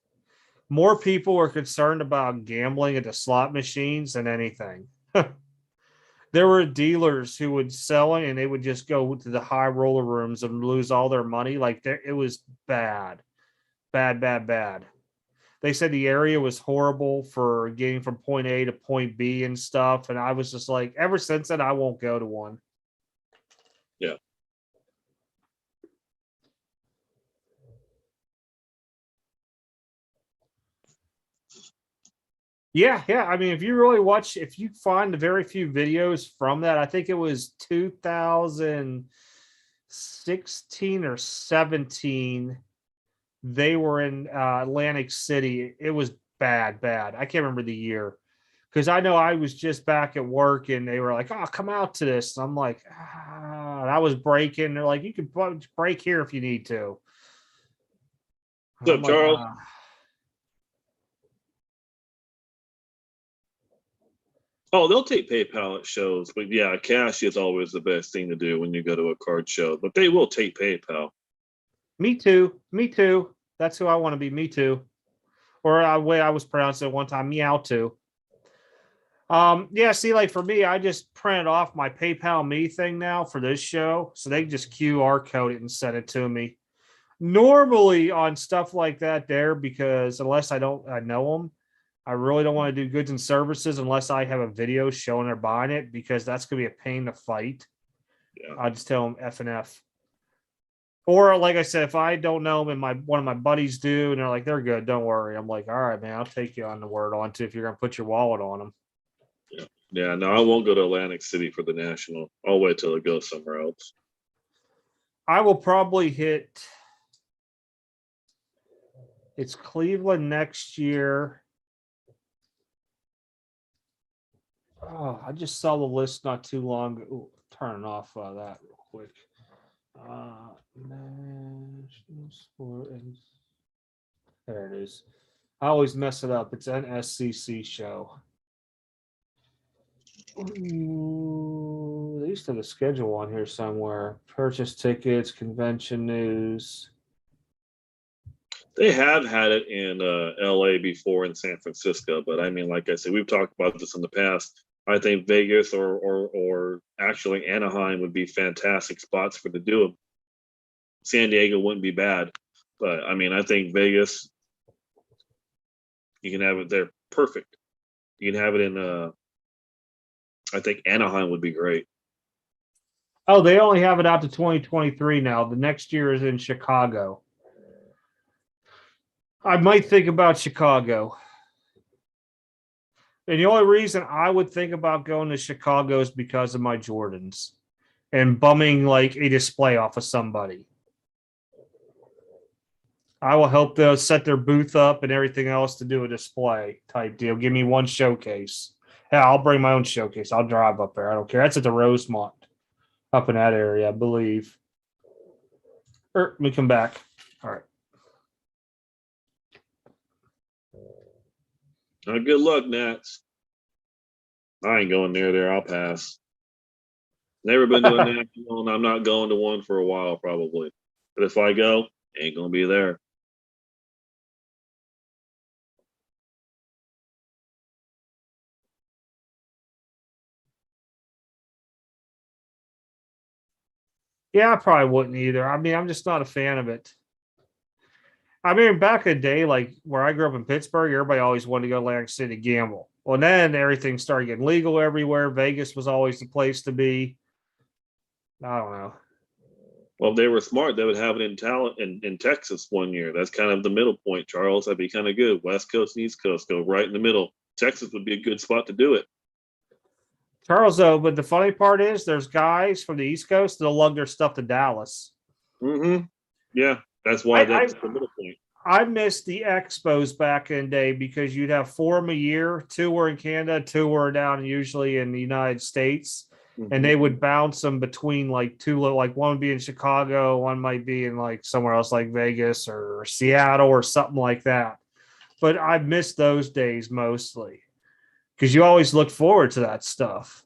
A: more people were concerned about gambling at the slot machines than anything. There were dealers who would sell it and they would just go to the high roller rooms and lose all their money. Like it was bad, bad, bad, bad. They said the area was horrible for getting from point A to point B and stuff. And I was just like, ever since then, I won't go to one.
B: Yeah.
A: Yeah, yeah. I mean, if you really watch, if you find the very few videos from that, I think it was 2016 or 17. They were in Atlantic City. It was bad, bad. I can't remember the year because I know I was just back at work and they were like, "Oh, come out to this." And I'm like, and I was breaking. They're like, "You can break here if you need to."
B: What's up, Charles? Oh, they'll take PayPal at shows, but yeah, cash is always the best thing to do when you go to a card show. But they will take PayPal.
A: Me too. Me too. That's who I want to be. Me too. Or the way I was pronouncing it one time, meow too. Yeah, see, like for me, I just printed off my PayPal Me thing now for this show. So they can just QR code it and send it to me. Normally on stuff like that there, because unless I know them, I really don't want to do goods and services unless I have a video showing they're buying it, because that's going to be a pain to fight.
B: Yeah.
A: I just tell them F and F. Or like I said, if I don't know them and one of my buddies do, and they're like, they're good, don't worry. I'm like, all right, man, I'll take you on the word on to if you're going to put your wallet on them.
B: Yeah. Yeah. No, I won't go to Atlantic City for the National. I'll wait till it goes somewhere else.
A: I will probably hit. It's Cleveland next year. Oh, I just saw the list not too long ago. Ooh, turn off that real quick. National Sport. There it is. I always mess it up. It's an SCC show. Ooh, they used to have a schedule on here somewhere. Purchase tickets, convention news.
B: They have had it in LA before, in San Francisco, but I mean, like I said, we've talked about this in the past. I think Vegas or actually Anaheim would be fantastic spots for to do them. San Diego wouldn't be bad, but I mean, I think Vegas, you can have it there perfect. You can have it in I think Anaheim would be great.
A: Oh, they only have it out to 2023 now. The next year is in Chicago. I might think about Chicago. And the only reason I would think about going to Chicago is because of my Jordans and bumming like a display off of somebody. I will help them set their booth up and everything else to do a display type deal. Give me one showcase. Yeah, I'll bring my own showcase. I'll drive up there. I don't care. That's at the Rosemont up in that area, I believe. Let me come back. All right.
B: Good luck, Nats. I ain't going near there. I'll pass. Never been to a national, and I'm not going to one for a while, probably. But if I go, ain't gonna be there.
A: Yeah, I probably wouldn't either. I mean, I'm just not a fan of it. I mean, back in the day, like where I grew up in Pittsburgh, everybody always wanted to go to Atlantic City to gamble. Well, then everything started getting legal everywhere. Vegas was always the place to be. I don't know.
B: Well, if they were smart, they would have it in Texas one year. That's kind of the middle point, Charles. That'd be kind of good. West Coast and East Coast go right in the middle. Texas would be a good spot to do it.
A: Charles, though, but the funny part is there's guys from the East Coast that'll lug their stuff to Dallas.
B: Mm-hmm. Yeah, that's why that's the middle point.
A: I missed the expos back in the day because you'd have 4 of them a year. 2 were in Canada, 2 were down usually in the United States. Mm-hmm. And they would bounce them between like 2, like one would be in Chicago, one might be in like somewhere else like Vegas or Seattle or something like that. But I missed those days mostly because you always look forward to that stuff.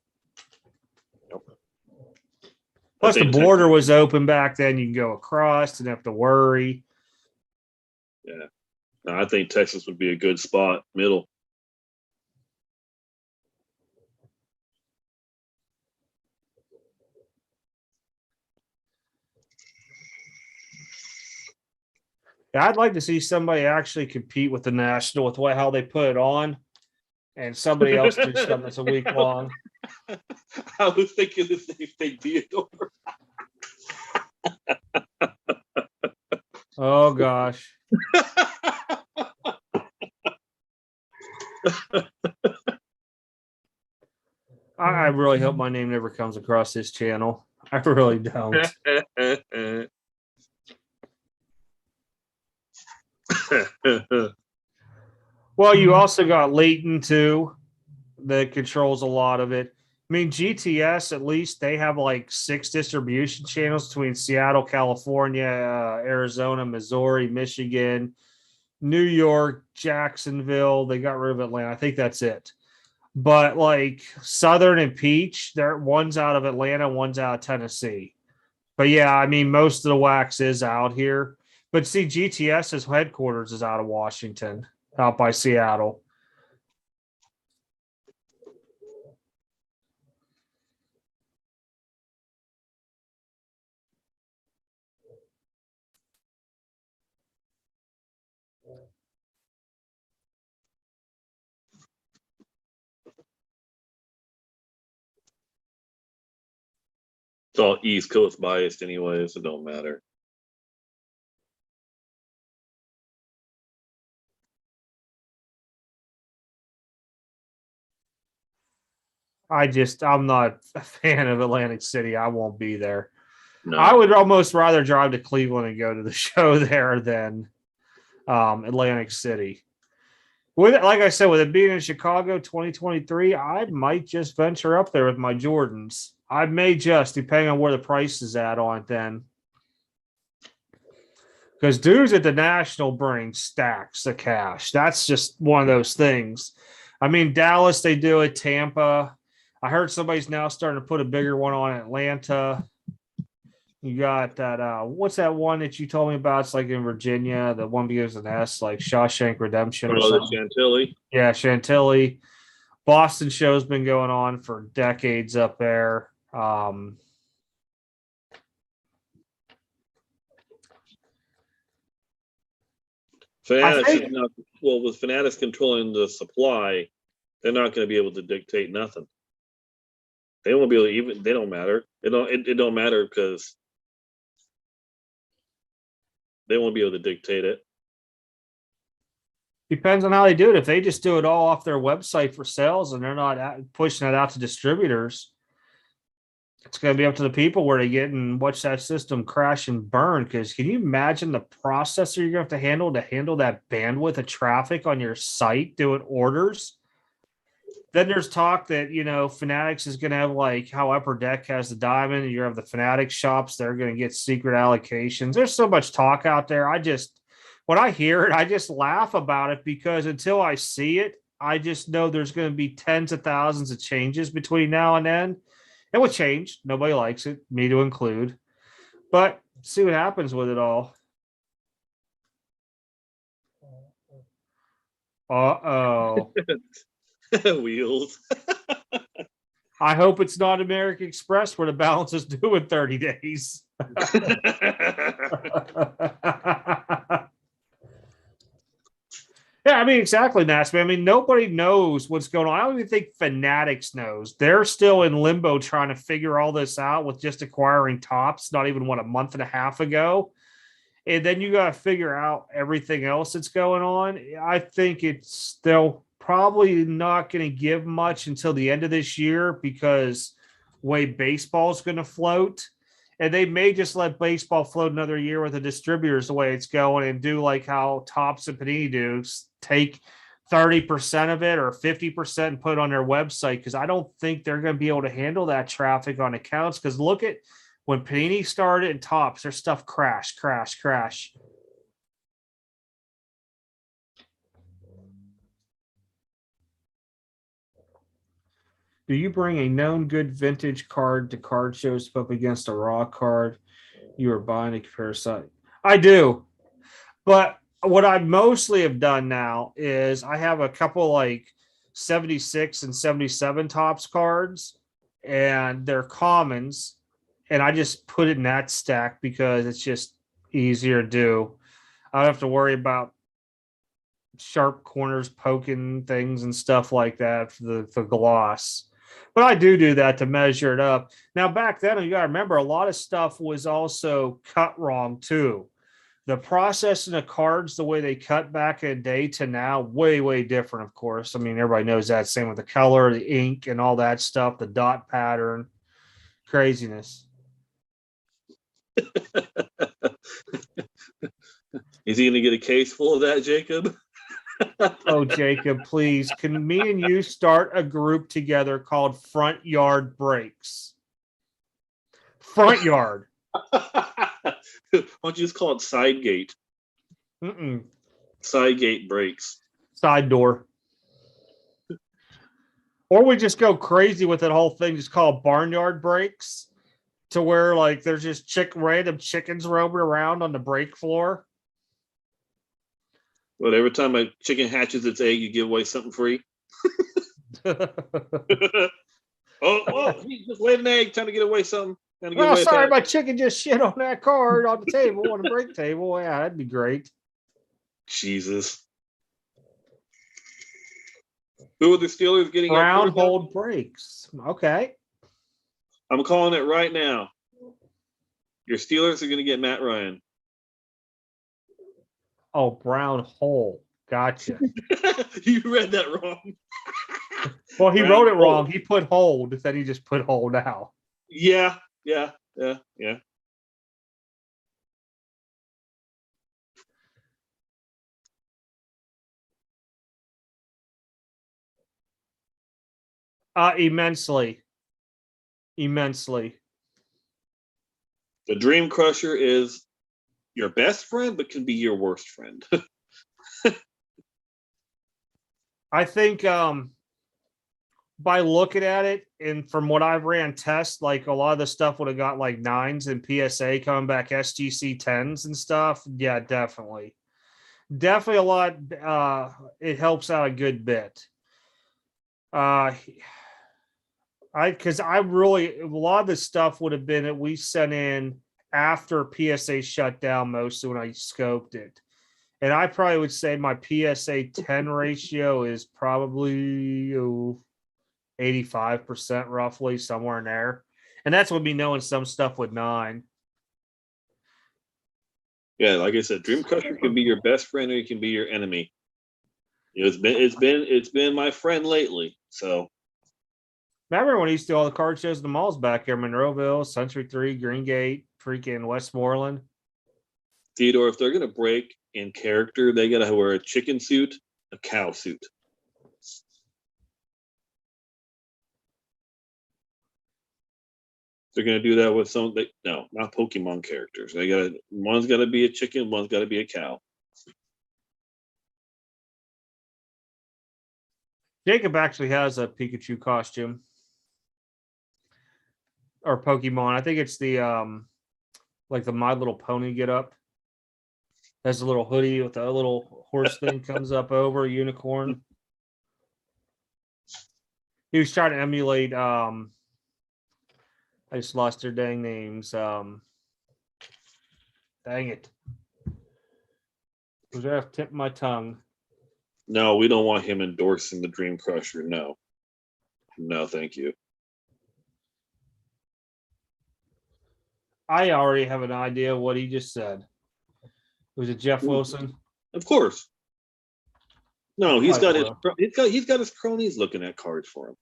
A: Plus, the border was open back then. You can go across and have to worry.
B: Yeah. I think Texas would be a good spot, middle.
A: Yeah, I'd like to see somebody actually compete with the national with how they put it on, and somebody else do something that's a week long.
B: I was thinking the same thing, Theodore.
A: Oh gosh. I really hope my name never comes across this channel. I really don't. Well, you also got Leighton too, that controls a lot of it. I mean, GTS, at least they have like 6 distribution channels between Seattle, California, Arizona, Missouri, Michigan, New York, Jacksonville. They got rid of Atlanta. I think that's it. But like Southern and Peach, they're one's out of Atlanta, one's out of Tennessee. But yeah, I mean, most of the wax is out here. But see, GTS's headquarters is out of Washington, out by Seattle.
B: It's all East Coast biased anyway, so it don't matter.
A: I'm not a fan of Atlantic City. I won't be there.
B: No.
A: I would almost rather drive to Cleveland and go to the show there than Atlantic City. With it, like I said, with it being in Chicago 2023, I might just venture up there with my Jordans. I may just, depending on where the price is at on it then. Because dudes at the National bring stacks of cash. That's just one of those things. I mean, Dallas, they do it. Tampa. I heard somebody's now starting to put a bigger one on Atlanta. You got that. What's that one that you told me about? It's like in Virginia. The one begins with an S, like Shawshank Redemption or something.
B: Chantilly.
A: Yeah, Chantilly. Boston show's been going on for decades up there.
B: Fanatics with Fanatics controlling the supply, they're not going to be able to dictate nothing. They won't be able to even. They don't matter. It don't matter because they won't be able to dictate it.
A: Depends on how they do it. If they just do it all off their website for sales and they're not pushing it out to distributors, it's going to be up to the people where they get and watch that system crash and burn. Because can you imagine the processor you're going to have to handle that bandwidth of traffic on your site doing orders? Then there's talk that, Fanatics is going to have like how Upper Deck has the Diamond, and you have the Fanatics shops. They're going to get secret allocations. There's so much talk out there. When I hear it, I just laugh about it because until I see it, I just know there's going to be tens of thousands of changes between now and then. It will change. Nobody likes it, me to include. But see what happens with it all. Uh-oh.
B: Wheels.
A: I hope it's not American Express where the balance is due in 30 days. Yeah, I mean, exactly, Nasby. I mean, nobody knows what's going on. I don't even think Fanatics knows. They're still in limbo trying to figure all this out with just acquiring Tops, not even, a month and a half ago. And then you got to figure out everything else that's going on. I think they'll probably not going to give much until the end of this year because way baseball is going to float. And they may just let baseball float another year with the distributors the way it's going and do like how Tops and Panini do, take 30% of it or 50% and put it on their website, because I don't think they're going to be able to handle that traffic on accounts. Because look at when Panini started and Tops, their stuff crash. Do you bring a known good vintage card to card shows to put up against a raw card you are buying to compare site? I do. But what I mostly have done now is I have a couple like 76 and 77 tops cards, and they're commons, and I just put it in that stack because it's just easier to do. I don't have to worry about sharp corners poking things and stuff like that for the gloss. But I do that to measure it up. Now, back then, you got to remember, a lot of stuff was also cut wrong too. The process in the cards, the way they cut back in the day to now, way different, of course. I mean, everybody knows that. Same with the color, the ink, and all that stuff, the dot pattern, craziness.
B: Is he going to get a case full of that, Jacob?
A: Oh, Jacob, please. Can me and you start a group together called Front Yard Breaks? Front Yard.
B: Why don't you just call it Side Gate?
A: Mm-mm.
B: Side Gate Breaks.
A: Side door. Or we just go crazy with that whole thing, just call it Barnyard Breaks, to where like there's just random chickens roaming around on the break floor.
B: But every time a chicken hatches its egg, you give away something free. He just laid an egg, trying to get away something.
A: Oh, sorry, my chicken just shit on that card on the table, on the break table. Yeah, that'd be great.
B: Jesus. Who are the Steelers getting?
A: Brown hold breaks. Okay.
B: I'm calling it right now. Your Steelers are going to get Matt Ryan.
A: Oh, brown hole. Gotcha.
B: You read that wrong.
A: Well, he wrote it wrong. He put hold, then he just put hold now.
B: Yeah.
A: Immensely. The
B: Dream Crusher is your best friend, but can be your worst friend.
A: I think by looking at it, and from what I've ran tests, like a lot of the stuff would have got like 9s and PSA coming back SGC 10s and stuff. Yeah, definitely a lot. It helps out a good bit. Because I really, a lot of the stuff would have been that we sent in after PSA shut down mostly when I scoped it. And I probably would say my PSA 10 ratio is probably 85% roughly, somewhere in there. And that's with me knowing some stuff with 9.
B: Yeah, like I said, Dream Crusher can be your best friend or it can be your enemy. It's been my friend lately. So
A: remember when he used to do all the card shows in the malls back here, Monroeville, Century 3, Greengate, freaking Westmoreland.
B: Theodore, if they're gonna break in character, they gotta wear a chicken suit, a cow suit. They're gonna do that with no, not Pokemon characters. One's gotta be a chicken, one's gotta be a cow.
A: Jacob actually has a Pikachu costume. Or Pokemon. I think it's the like the My Little Pony get up. Has a little hoodie with a little horse thing comes up over a unicorn. He was trying to emulate I just lost their dang names. Dang it. Was I tip my tongue?
B: No, we don't want him endorsing the Dream Crusher. No, thank you.
A: I already have an idea of what he just said. Was it Jeff Wilson?
B: Of course. No, he's got his cronies looking at cards for him.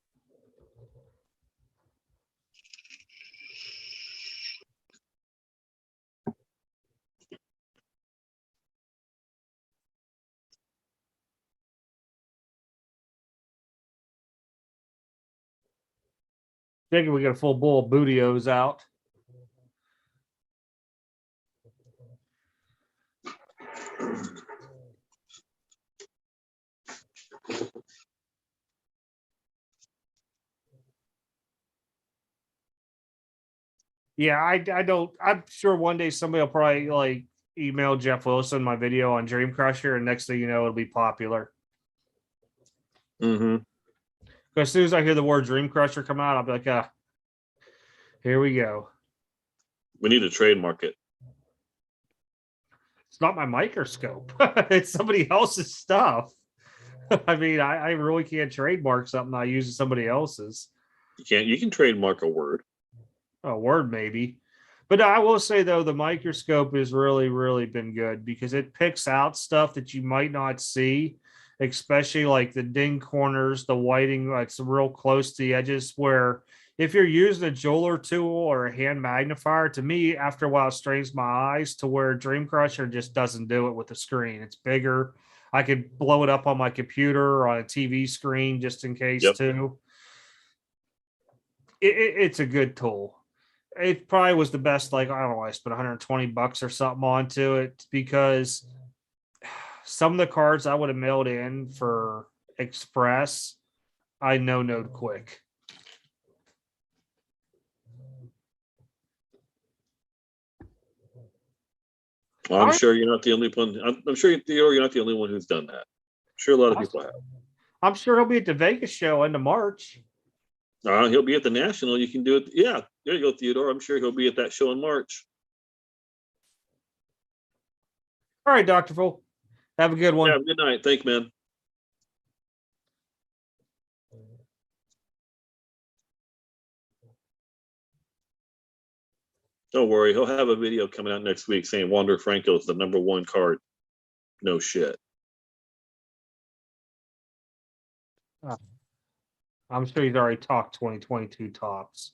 A: Thinking we got a full bowl of Bootios out. Yeah, I don't. I'm sure one day somebody will probably like email Jeff Wilson my video on Dream Crusher, and next thing you know, it'll be popular.
B: Mm-hmm.
A: Because as soon as I hear the word Dream Crusher come out, I'll be like, here we go.
B: We need to trademark it.
A: It's not my microscope. It's somebody else's stuff. I mean, I really can't trademark something I use somebody else's.
B: You can trademark a word.
A: A word maybe. But I will say though, the microscope has really, really been good because it picks out stuff that you might not see, especially like the ding corners, the whiting, like it's real close to the edges. Where if you're using a jeweler tool or a hand magnifier, to me, after a while, it strains my eyes to where Dream Crusher just doesn't do it with the screen. It's bigger. I could blow it up on my computer or on a TV screen just in case too. It's a good tool. It probably was the best. Like, I don't know, I spent $120 or something onto it because some of the cards I would have mailed in for Express, I no-node quick.
B: Well, I'm sure you're not the only one. I'm sure you're not the only one who's done that. I'm sure a lot of people have.
A: I'm sure he'll be at the Vegas show end of March.
B: He'll be at the National. You can do it. Yeah, there you go, Theodore. I'm sure he'll be at that show in March.
A: All right, Dr. Full. Have a good one.
B: Yeah, good night. Thanks, man. Don't worry. He'll have a video coming out next week saying Wander Franco is the #1 card. No shit.
A: I'm sure he's already talked 2022 tops.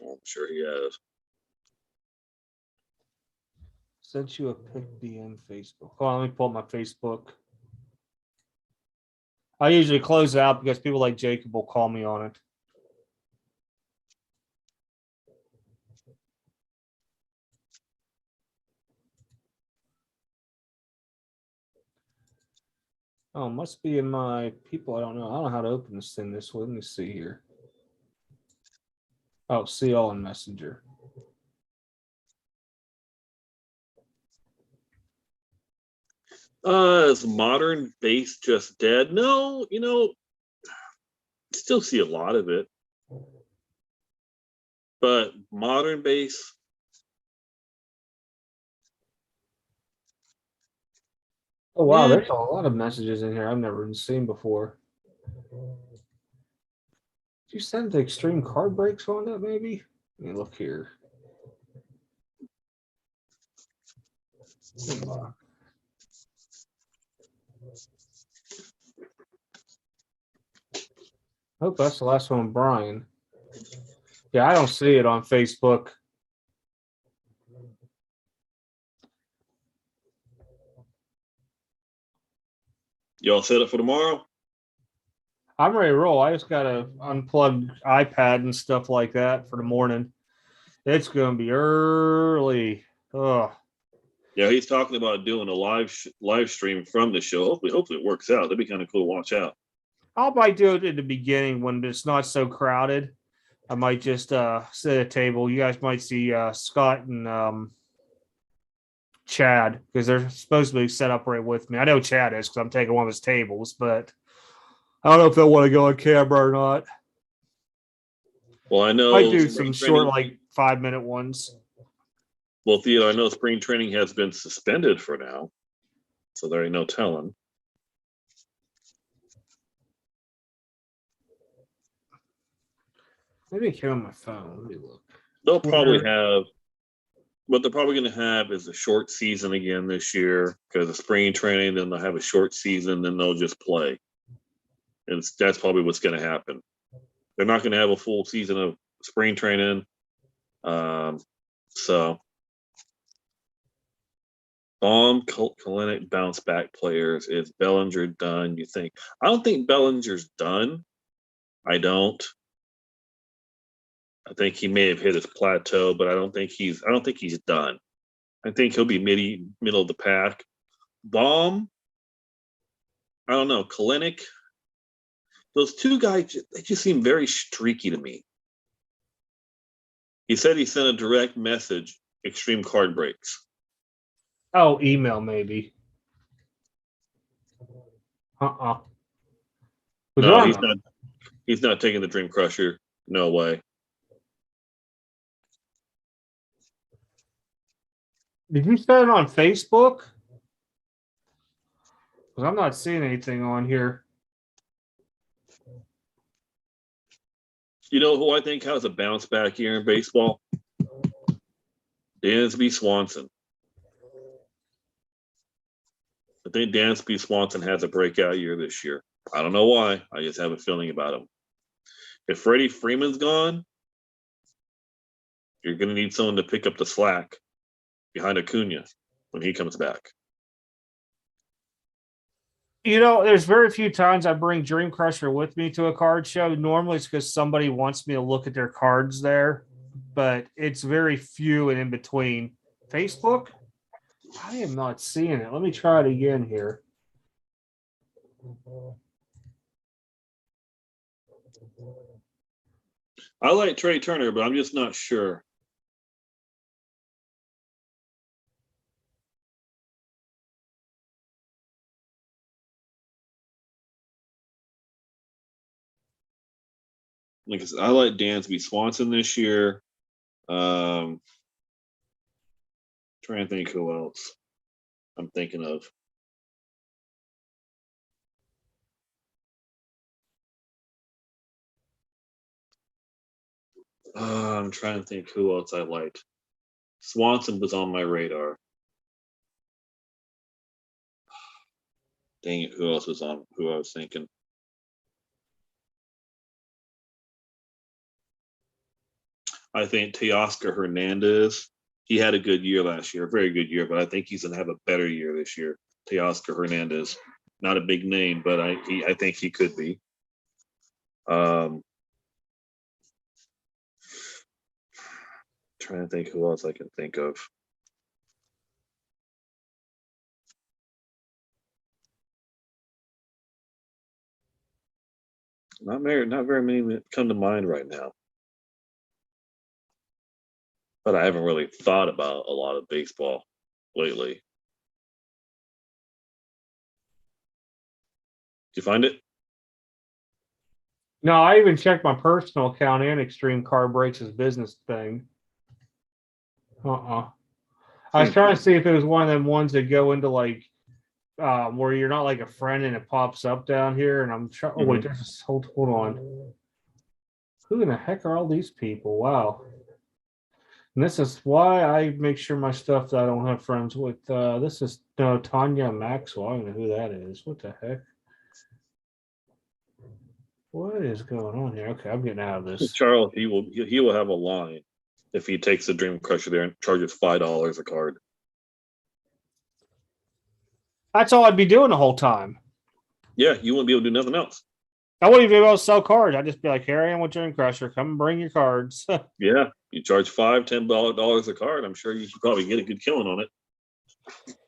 B: I'm sure he has.
A: Sent you a pic DM Facebook. Hold on, let me pull up my Facebook. I usually close it out because people like Jacob will call me on it. Oh, must be in my people. I don't know how to open this thing this way. Let me see here. Oh, see all in Messenger.
B: Is modern base just dead? No, still see a lot of it. But modern base.
A: Oh, wow. There's a lot of messages in here I've never even seen before. Did you send the extreme card breaks on that, maybe? Let me look here. I hope that's the last one, Brian. Yeah, I don't see it on Facebook.
B: Y'all set up for tomorrow?
A: I'm ready to roll. I just got to unplug iPad and stuff like that for the morning. It's going to be early. Oh.
B: Yeah, he's talking about doing a live stream from the show. Hopefully it works out. That'd be kind of cool to watch out.
A: I might do it at the beginning when it's not so crowded. I might just sit at a table. You guys might see Scott and Chad because they're supposed to be set up right with me. I know Chad is because I'm taking one of his tables, but I don't know if they'll want to go on camera or not.
B: Well, I know
A: I do some short, like 5-minute ones.
B: Well, Theo, I know spring training has been suspended for now, so there ain't no telling.
A: Maybe it came on my phone. Let me look.
B: They'll probably have. What they're probably going to have is a short season again this year because of spring training. Then they'll have a short season, then they'll just play. And that's probably what's going to happen. They're not going to have a full season of spring training. So, Baum, Kalinick bounce back players. Is Bellinger done? You think? I don't think Bellinger's done. I don't. I think he may have hit his plateau, but I don't think he's done. I think he'll be middle of the pack. Baum, I don't know. Kalinick, those two guys, they just seem very streaky to me. He said he sent a direct message, extreme card breaks.
A: Oh, email maybe. Uh-uh. Was
B: No,
A: there
B: he's
A: on-
B: not. He's not taking the Dream Crusher. No way.
A: Did you set it on Facebook? Because I'm not seeing anything on here.
B: You know who I think has a bounce back year in baseball? Dansby Swanson. I think Dansby Swanson has a breakout year this year. I don't know why. I just have a feeling about him. If Freddie Freeman's gone, you're going to need someone to pick up the slack behind Acuna when he comes back.
A: There's very few times I bring Dream Crusher with me to a card show. Normally it's because somebody wants me to look at their cards there, but it's very few and in between. Facebook? I am not seeing it. Let me try it again here.
B: I like Trey Turner, but I'm just not sure. Like I said, I like Dansby Swanson this year. Trying to think who else I'm thinking of. I'm trying to think who else I liked. Swanson was on my radar. Dang it, who else was on who I was thinking? I think Teoscar Hernandez. He had a good year last year, a very good year, but I think he's gonna have a better year this year. Teoscar Hernandez. Not a big name, but I think he could be. Trying to think who else I can think of. Not very many that come to mind right now. But I haven't really thought about a lot of baseball lately. Did you find it?
A: No, I even checked my personal account and eXtreme Card Breaks' business thing. I was trying to see if it was one of them ones that go into like where you're not like a friend and it pops up down here. And I'm trying. Oh wait, there's hold on. Who in the heck are all these people? Wow. And this is why I make sure my stuff that I don't have friends with. This is no Tanya Maxwell. I don't know who that is. What the heck? What is going on here? Okay, I'm getting out of this.
B: Charles, he will have a line if he takes the Dream Crusher there and charges $5 a card.
A: That's all I'd be doing the whole time.
B: Yeah, you wouldn't be able to do nothing else.
A: I wouldn't even be able to sell cards. I'd just be like, here I am with Dream Crusher. Come and bring your cards.
B: Yeah, you charge $5-10 a card. I'm sure you could probably get a good killing on it.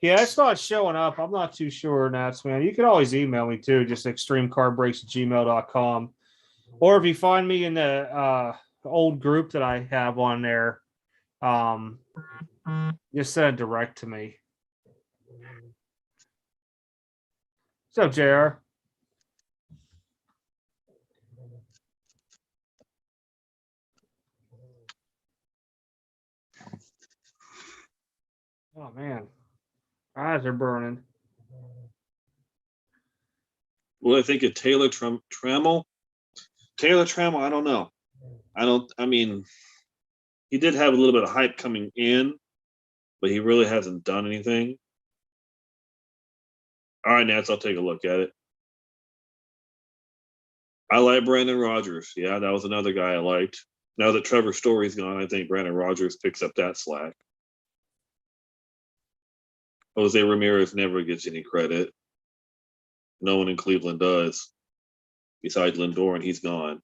A: Yeah, it's not showing up. I'm not too sure, Nats, man. You can always email me too, just extremecardbreaks@gmail.com. Or if you find me in the old group that I have on there, just send it direct to me. What's up, JR? Oh man, eyes are burning.
B: Well, I think of Taylor Trammell. Taylor Trammell, I don't know. I mean, he did have a little bit of hype coming in, but he really hasn't done anything. All right, Nats, I'll take a look at it. I like Brandon Rogers. Yeah, that was another guy I liked. Now that Trevor Story's gone, I think Brandon Rogers picks up that slack. Jose Ramirez never gets any credit. No one in Cleveland does, besides Lindor, and he's gone.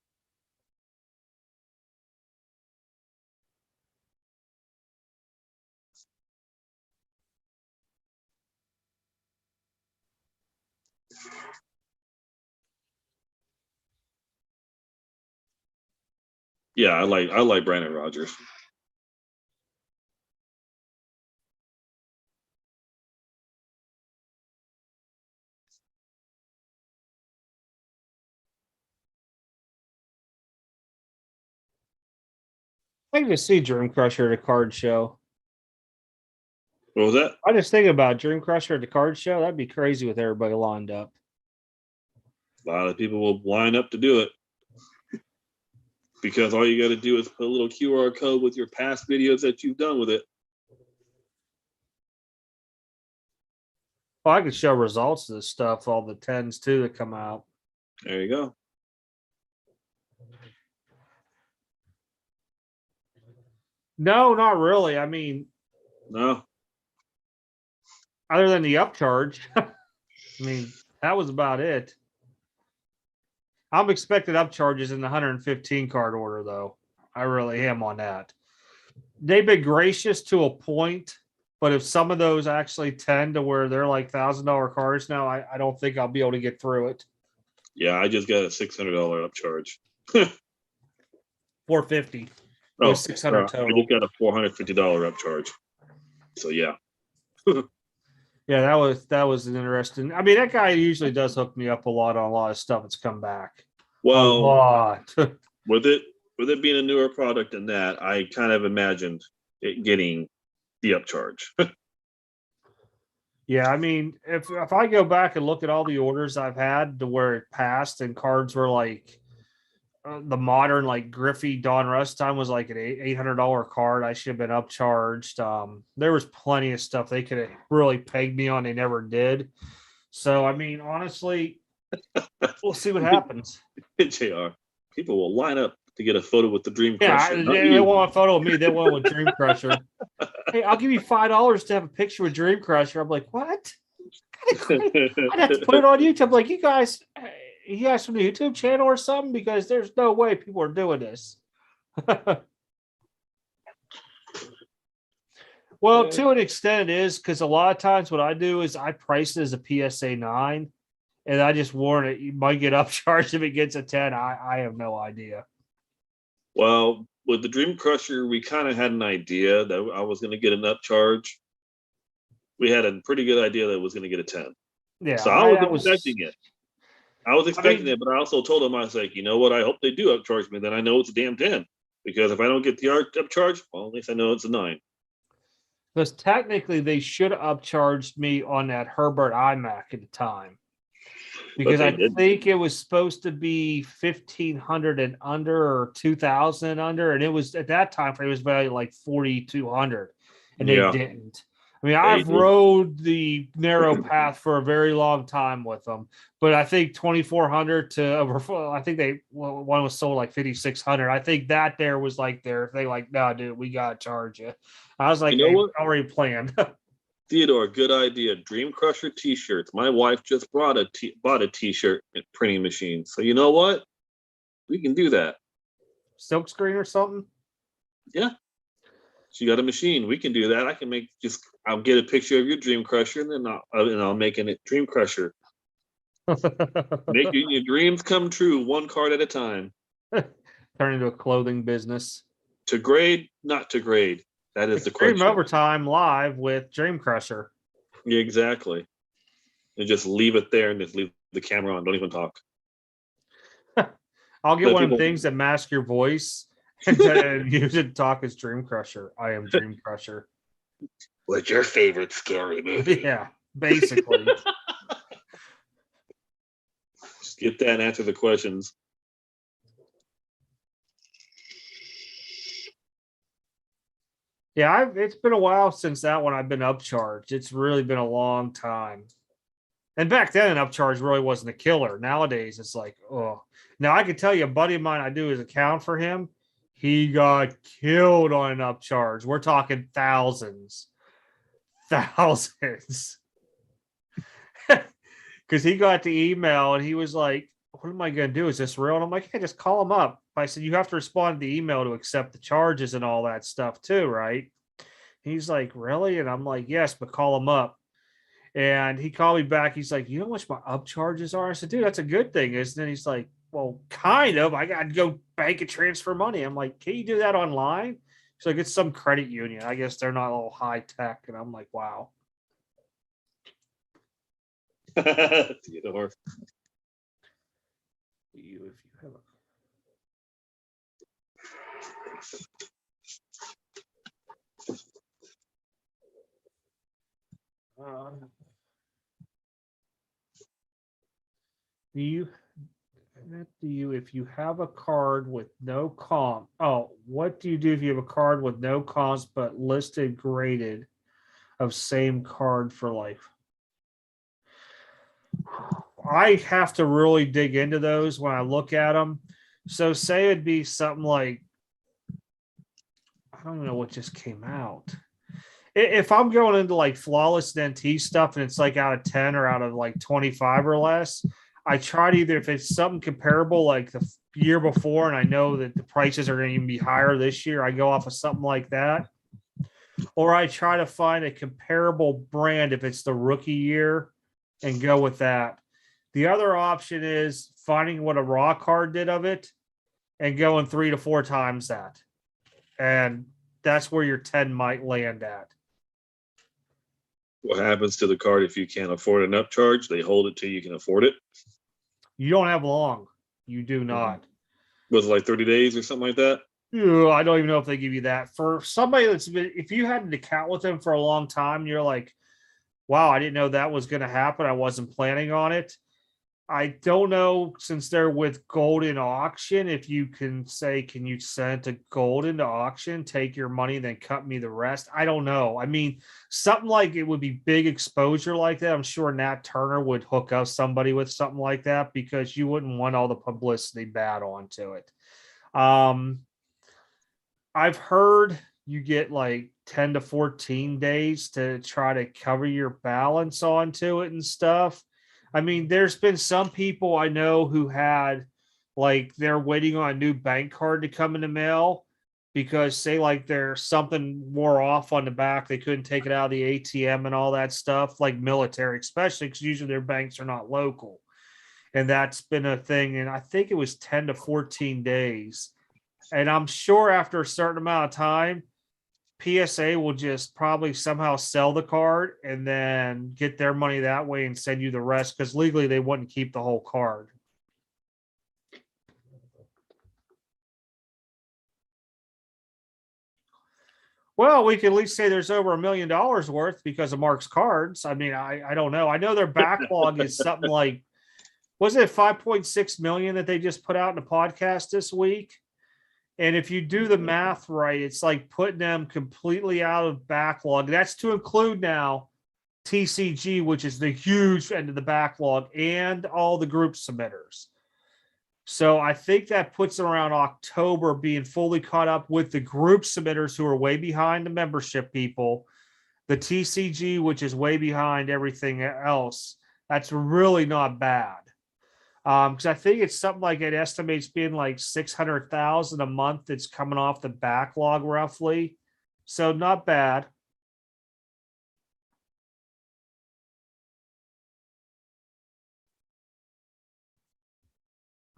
B: Yeah, I like Brandon Rogers.
A: I can just see Dream Crusher at a card show.
B: What was that?
A: I just think about Dream Crusher at the card show. That'd be crazy with everybody lined up.
B: A lot of people will line up to do it because all you got to do is put a little QR code with your past videos that you've done with it.
A: Well, I could show results of this stuff, all the 10s too that come out.
B: There you go.
A: No, not really. I mean,
B: No.
A: other than the upcharge, I mean, that was about it. I'm expecting upcharges in the 115 card order, though. I really am on that. They've been gracious to a point, but if some of those actually tend to where they're like $1,000 cards now, I don't think I'll be able to get through it.
B: Yeah, I just got a $600 upcharge.
A: 450.
B: Oh,
A: 600
B: I
A: total.
B: just got a $450 upcharge. So yeah.
A: Yeah, that was an interesting. I mean, that guy usually does hook me up a lot on a lot of stuff that's come back.
B: Well,
A: a lot.
B: with it being a newer product than that, I kind of imagined it getting the upcharge.
A: Yeah, I mean, if I go back and look at all the orders I've had to where it passed and cards were like the modern like Griffey Don Russ time was like an $800 card. I should have been upcharged. There was plenty of stuff they could have really pegged me on. They never did. So I mean, honestly, we'll see what happens.
B: JR, people will line up to get a photo with the Dream
A: Yeah,
B: Crusher.
A: they want a photo of me. They want with Dream Crusher. Hey, I'll give you $5 to have a picture with Dream Crusher. I'm like, what? I'd have to put it on YouTube. I'm like, you guys from the YouTube channel or something? Because there's no way people are doing this. Well, to an extent, it is because a lot of times what I do is I price it as a PSA 9, and I just warn it. You might get upcharged if it gets a 10. I have no idea.
B: Well, with the Dream Crusher, we kind of had an idea that I was going to get an upcharge. We had a pretty good idea that it was going to get a 10.
A: Yeah,
B: so I was expecting it. I was expecting it, but I also told him, I was like, you know what? I hope they do upcharge me. Then I know it's a damn 10. Because if I don't get the upcharge, well, at least I know it's a 9.
A: Because technically, they should have upcharged me on that Herbert iMac at the time. Because I think it was supposed to be 1,500 and under or 2,000 and under. And it was at that time frame, it was valued like 4,200. And they didn't. I mean, I've rode the narrow path for a very long time with them, but I think 2,400 to over. I think one was sold like 5,600. I think that there was like their thing. Like, no, dude, we gotta charge you. I was like,
B: you know what?
A: Already planned.
B: Theodore, good idea. Dream Crusher T-shirts. My wife just bought a T-shirt printing machine. So you know what? We can do that.
A: Silk screen or something.
B: Yeah. She got a machine. We can do that. I can I'll get a picture of your Dream Crusher, and then I'll make a Dream Crusher. Making your dreams come true, one card at a time.
A: Turn into a clothing business.
B: To grade, not to grade. That is the question.
A: Overtime live with Dream Crusher.
B: Yeah, exactly. And just leave it there and just leave the camera on. Don't even talk.
A: I'll get one of the things that mask your voice. And use it to talk as Dream Crusher. I am Dream Crusher.
B: What's your favorite scary movie?
A: Yeah, basically.
B: Just get that and answer the questions.
A: Yeah, it's been a while since that one I've been upcharged. It's really been a long time. And back then, an upcharge really wasn't a killer. Nowadays, it's like, oh. Now, I can tell you, a buddy of mine, I do his account for him. He got killed on an upcharge. We're talking thousands. Because he got the email and he was like, what am I going to do? Is this real? And I'm like, hey, just call him up. I said, you have to respond to the email to accept the charges and all that stuff too, right? He's like, really? And I'm like, yes, but call him up. And he called me back. He's like, you know how much my upcharges are? I said, dude, that's a good thing, isn't it? He's like, well, kind of. I got to go bank and transfer money. I'm like, can you do that online? He's like, it's some credit union. I guess they're not all high tech. And I'm like, wow.
B: Theodore.
A: If you have If you have a card with no comp, what do you do if you have a card with no comps but listed graded of same card for life? I have to really dig into those when I look at them. So say it'd be something like, I don't know what just came out. If I'm going into like flawless NT stuff and it's like out of 10 or out of like 25 or less, I try to either, if it's something comparable like the year before and I know that the prices are going to even be higher this year, I go off of something like that. Or I try to find a comparable brand if it's the rookie year and go with that. The other option is finding what a raw card did of it and going 3 to 4 times that. And that's where your 10 might land at.
B: What happens to the card if you can't afford an upcharge? They hold it till you can afford it.
A: You don't have long. You do not.
B: Was it like 30 days or something like that?
A: I don't even know if they give you that. For somebody that's been, if you had an account with them for a long time, you're like, wow, I didn't know that was going to happen. I wasn't planning on it. I don't know, since they're with Golden Auction, if you can say, can you send to Golden to auction, take your money, then cut me the rest? I don't know. I mean, something like it would be big exposure like that. I'm sure Nat Turner would hook up somebody with something like that because you wouldn't want all the publicity bad onto it. I've heard you get like 10 to 14 days to try to cover your balance onto it and stuff. I mean, there's been some people I know who had like they're waiting on a new bank card to come in the mail because say like there's something wore off on the back, they couldn't take it out of the ATM and all that stuff, like military, especially because usually their banks are not local. And that's been a thing. And I think it was 10 to 14 days. And I'm sure after a certain amount of time, PSA will just probably somehow sell the card and then get their money that way and send you the rest because legally they wouldn't keep the whole card. Well, we can at least say there's over $1 million worth because of Mark's cards. I mean, I don't know. I know their backlog is something like, was it 5.6 million that they just put out in the podcast this week? And if you do the math right, it's like putting them completely out of backlog. That's to include now TCG, which is the huge end of the backlog, and all the group submitters. So I think that puts around October being fully caught up with the group submitters who are way behind the membership people, the TCG, which is way behind everything else. That's really not bad. Because I think it's something like it estimates being like 600,000 a month that's coming off the backlog roughly. So not bad.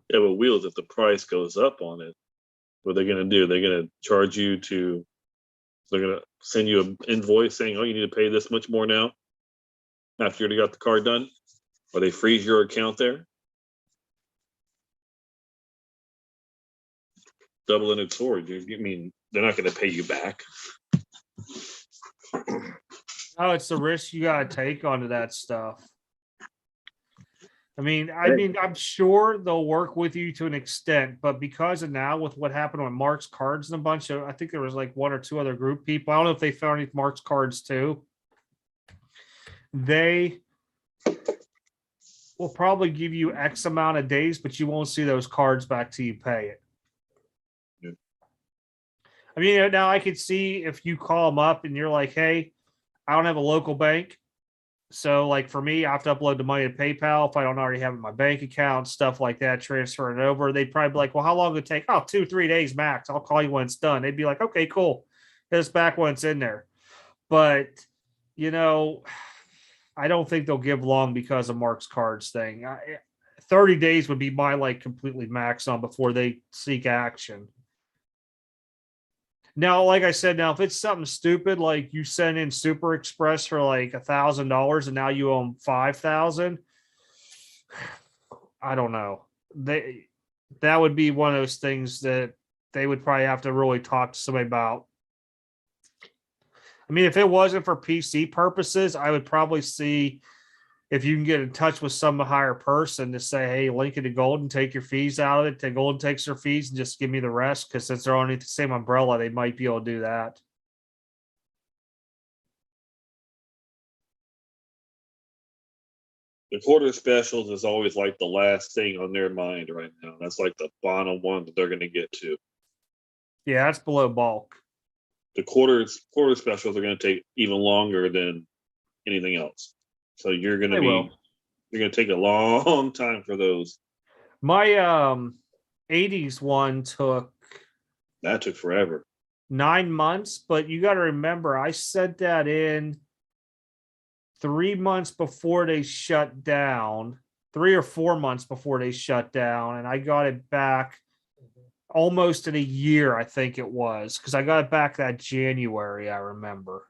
B: Yeah, but Wheels, if the price goes up on it, what are they going to do? They're going to charge you to, they're going to send you an invoice saying, oh, you need to pay this much more now after you already got the card done? Or they freeze your account there? Double-ended sword. You mean they're not going to pay you back?
A: Oh, it's the risk you got to take onto that stuff. I mean, I'm sure they'll work with you to an extent, but because of now with what happened on Mark's cards and a bunch of, I think there was like 1 or 2 other group people. I don't know if they found any Mark's cards too. They will probably give you X amount of days, but you won't see those cards back till you pay it.
B: Yeah.
A: I mean, now I could see if you call them up and you're like, hey, I don't have a local bank. So like for me, I have to upload the money to PayPal if I don't already have it in my bank account, stuff like that, transfer it over. They'd probably be like, well, how long would it take? Oh, 2-3 days max. I'll call you when it's done. They'd be like, okay, cool. It's back when it's in there. But, you know, I don't think they'll give long because of Mark's cards thing. 30 days would be my like completely max on before they seek action. Now, like I said, now if it's something stupid, like you send in Super Express for like $1,000 and now you owe them 5,000, I don't know. That would be one of those things that they would probably have to really talk to somebody about. I mean, if it wasn't for PC purposes, I would probably see if you can get in touch with some higher person to say, hey, link it to Golden, take your fees out of it. Take Golden takes their fees and just give me the rest. Because since they're underneath the same umbrella, they might be able to do that.
B: The quarter specials is always like the last thing on their mind right now. That's like the bottom one that they're going to get to.
A: Yeah, that's below bulk.
B: The quarter specials are going to take even longer than anything else. So you're going to take a long time for those.
A: My 80s one took
B: forever.
A: 9 months, but you got to remember, I sent that in 3 months before they shut down, 3 or 4 months before they shut down, and I got it back almost in a year, I think it was, because I got it back that January, I remember.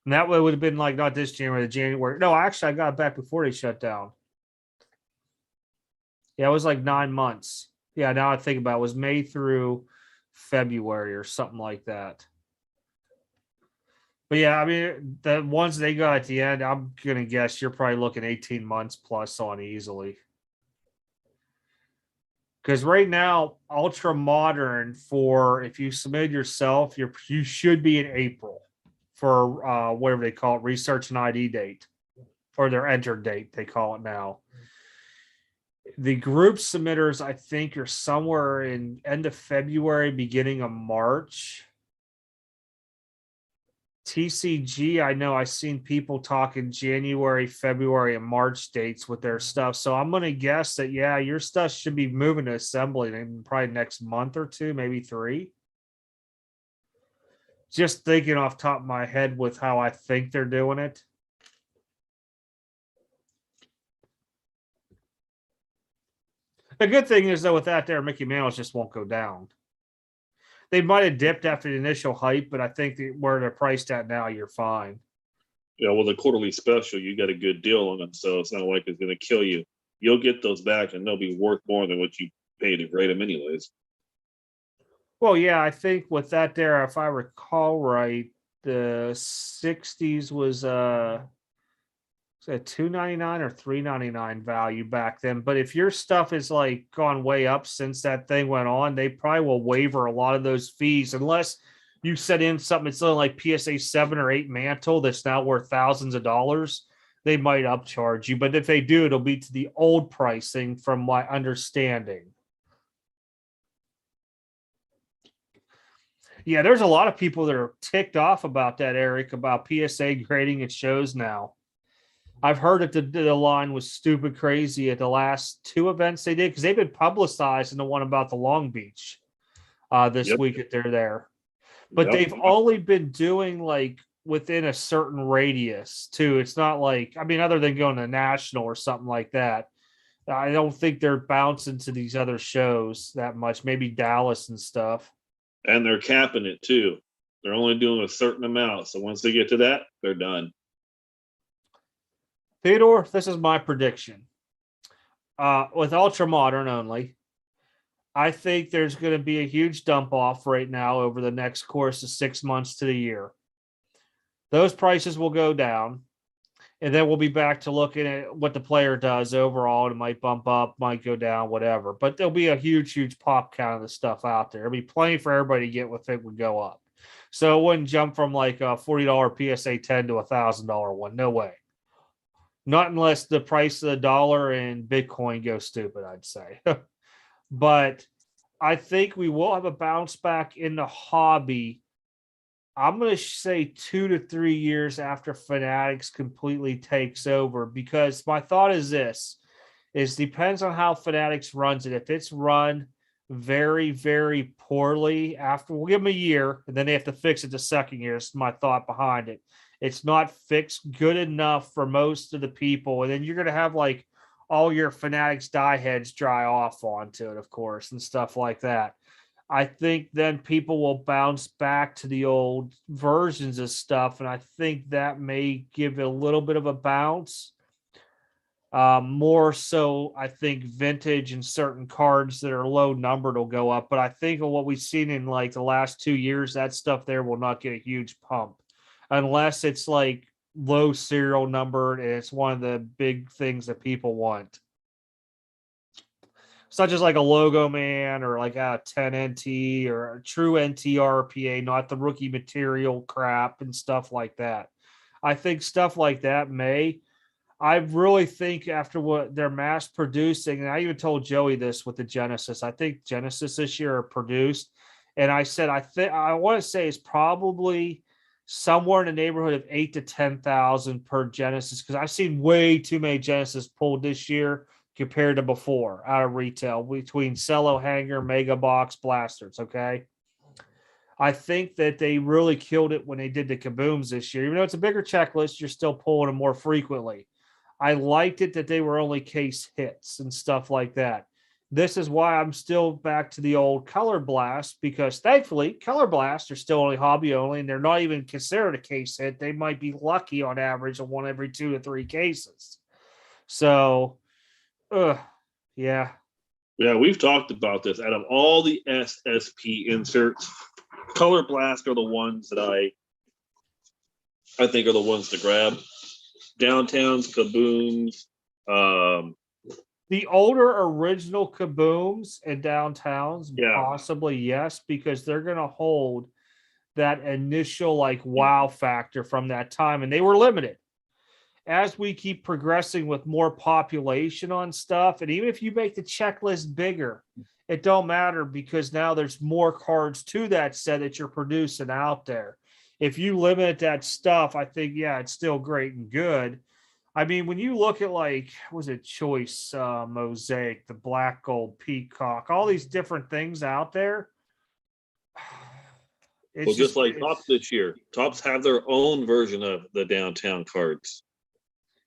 A: And that would have been like not this January, the January. No, actually, I got it back before they shut down. Yeah, it was like 9 months. Yeah, now I think about it, it was May through February or something like that. But yeah, I mean, the ones they got at the end, I'm going to guess you're probably looking 18 months plus on easily. Because right now, ultra modern for if you submit yourself, you should be in April for whatever they call it, research and ID date, or their enter date, they call it now. The group submitters, I think, are somewhere in end of February, beginning of March. TCG, I know I've seen people talking January, February, and March dates with their stuff. So I'm going to guess that, yeah, your stuff should be moving to assembly in probably next month or two, maybe 3. Just thinking off top of my head with how I think they're doing it. The good thing is, though, with that there, Mickey Mouse just won't go down. They might have dipped after the initial hype, but I think where they're priced at now, you're fine.
B: Yeah, well, the quarterly special, you got a good deal on them, so it's not like it's going to kill you. You'll get those back, and they'll be worth more than what you paid to grade them anyways.
A: Well, yeah, I think with that there, if I recall right, the 60s was a $2.99 or $3.99 value back then. But if your stuff is like gone way up since that thing went on, they probably will waiver a lot of those fees unless you set in something that's like PSA 7 or 8 mantle that's now worth thousands of dollars. They might upcharge you, but if they do, it'll be to the old pricing from my understanding. Yeah, there's a lot of people that are ticked off about that, Eric, about PSA grading at shows now. I've heard that the line was stupid crazy at the last 2 events they did because they've been publicizing the one about the Long Beach this week that they're there. But they've only been doing like within a certain radius too. It's not like, I mean, other than going to national or something like that, I don't think they're bouncing to these other shows that much. Maybe Dallas and stuff.
B: And they're capping it too. They're only doing a certain amount. So once they get to that, they're done.
A: Theodore, this is my prediction. With Ultra Modern only, I think there's going to be a huge dump off right now over the next course of 6 months to the year. Those prices will go down, and then we'll be back to looking at what the player does overall. It might bump up, might go down, whatever. But there'll be a huge pop count of the stuff out there. There'll be plenty for everybody to get if it would go up. So it wouldn't jump from like a $40 PSA 10 to $1,000 one. No way. Not unless the price of the dollar and Bitcoin go stupid, I'd say. But I think we will have a bounce back in the hobby. I'm going to say 2 to 3 years after Fanatics completely takes over, because my thought is this, is depends on how Fanatics runs it. If it's run very, very poorly after, we'll give them a year and then they have to fix it the second year. It's my thought behind it. It's not fixed good enough for most of the people. And then you're going to have like all your Fanatics dieheads dry off onto it, of course, and stuff like that. I think then people will bounce back to the old versions of stuff. And I think that may give it a little bit of a bounce. More so, I think vintage and certain cards that are low numbered will go up. But I think of what we've seen in like the last 2 years, that stuff there will not get a huge pump unless it's like low serial numbered and it's one of the big things that people want. Such as like a logo man or like a 10 NT or a true NT RPA, not the rookie material crap and stuff like that. I think stuff like that may. I really think after what they're mass producing, and I even told Joey this with the Genesis, I think Genesis this year are produced. And I said, I want to say it's probably somewhere in the neighborhood of 8 to 10,000 per Genesis because I've seen way too many Genesis pulled this year compared to before out of retail between cello hanger, mega box, blasters. Okay. I think that they really killed it when they did the kabooms this year. Even though it's a bigger checklist, you're still pulling them more frequently. I liked it that they were only case hits and stuff like that. This is why I'm still back to the old Color Blast because thankfully Color Blasts are still only hobby only and they're not even considered a case hit. They might be lucky on average of one every 2 to 3 cases. So, yeah.
B: Yeah, we've talked about this. Out of all the SSP inserts, Color Blast are the ones that I think are the ones to grab. Downtowns, kabooms,
A: the older original kabooms and downtowns,
B: yeah,
A: possibly yes, because they're going to hold that initial like wow factor from that time, and they were limited. As we keep progressing with more population on stuff, and even if you make the checklist bigger, it don't matter because now there's more cards to that set that you're producing out there. If you limit that stuff, I think yeah, it's still great and good. I mean, when you look at like, was it Choice Mosaic, the Black Gold Peacock, all these different things out there.
B: It's well, just like Tops this year. Tops have their own version of the downtown cards.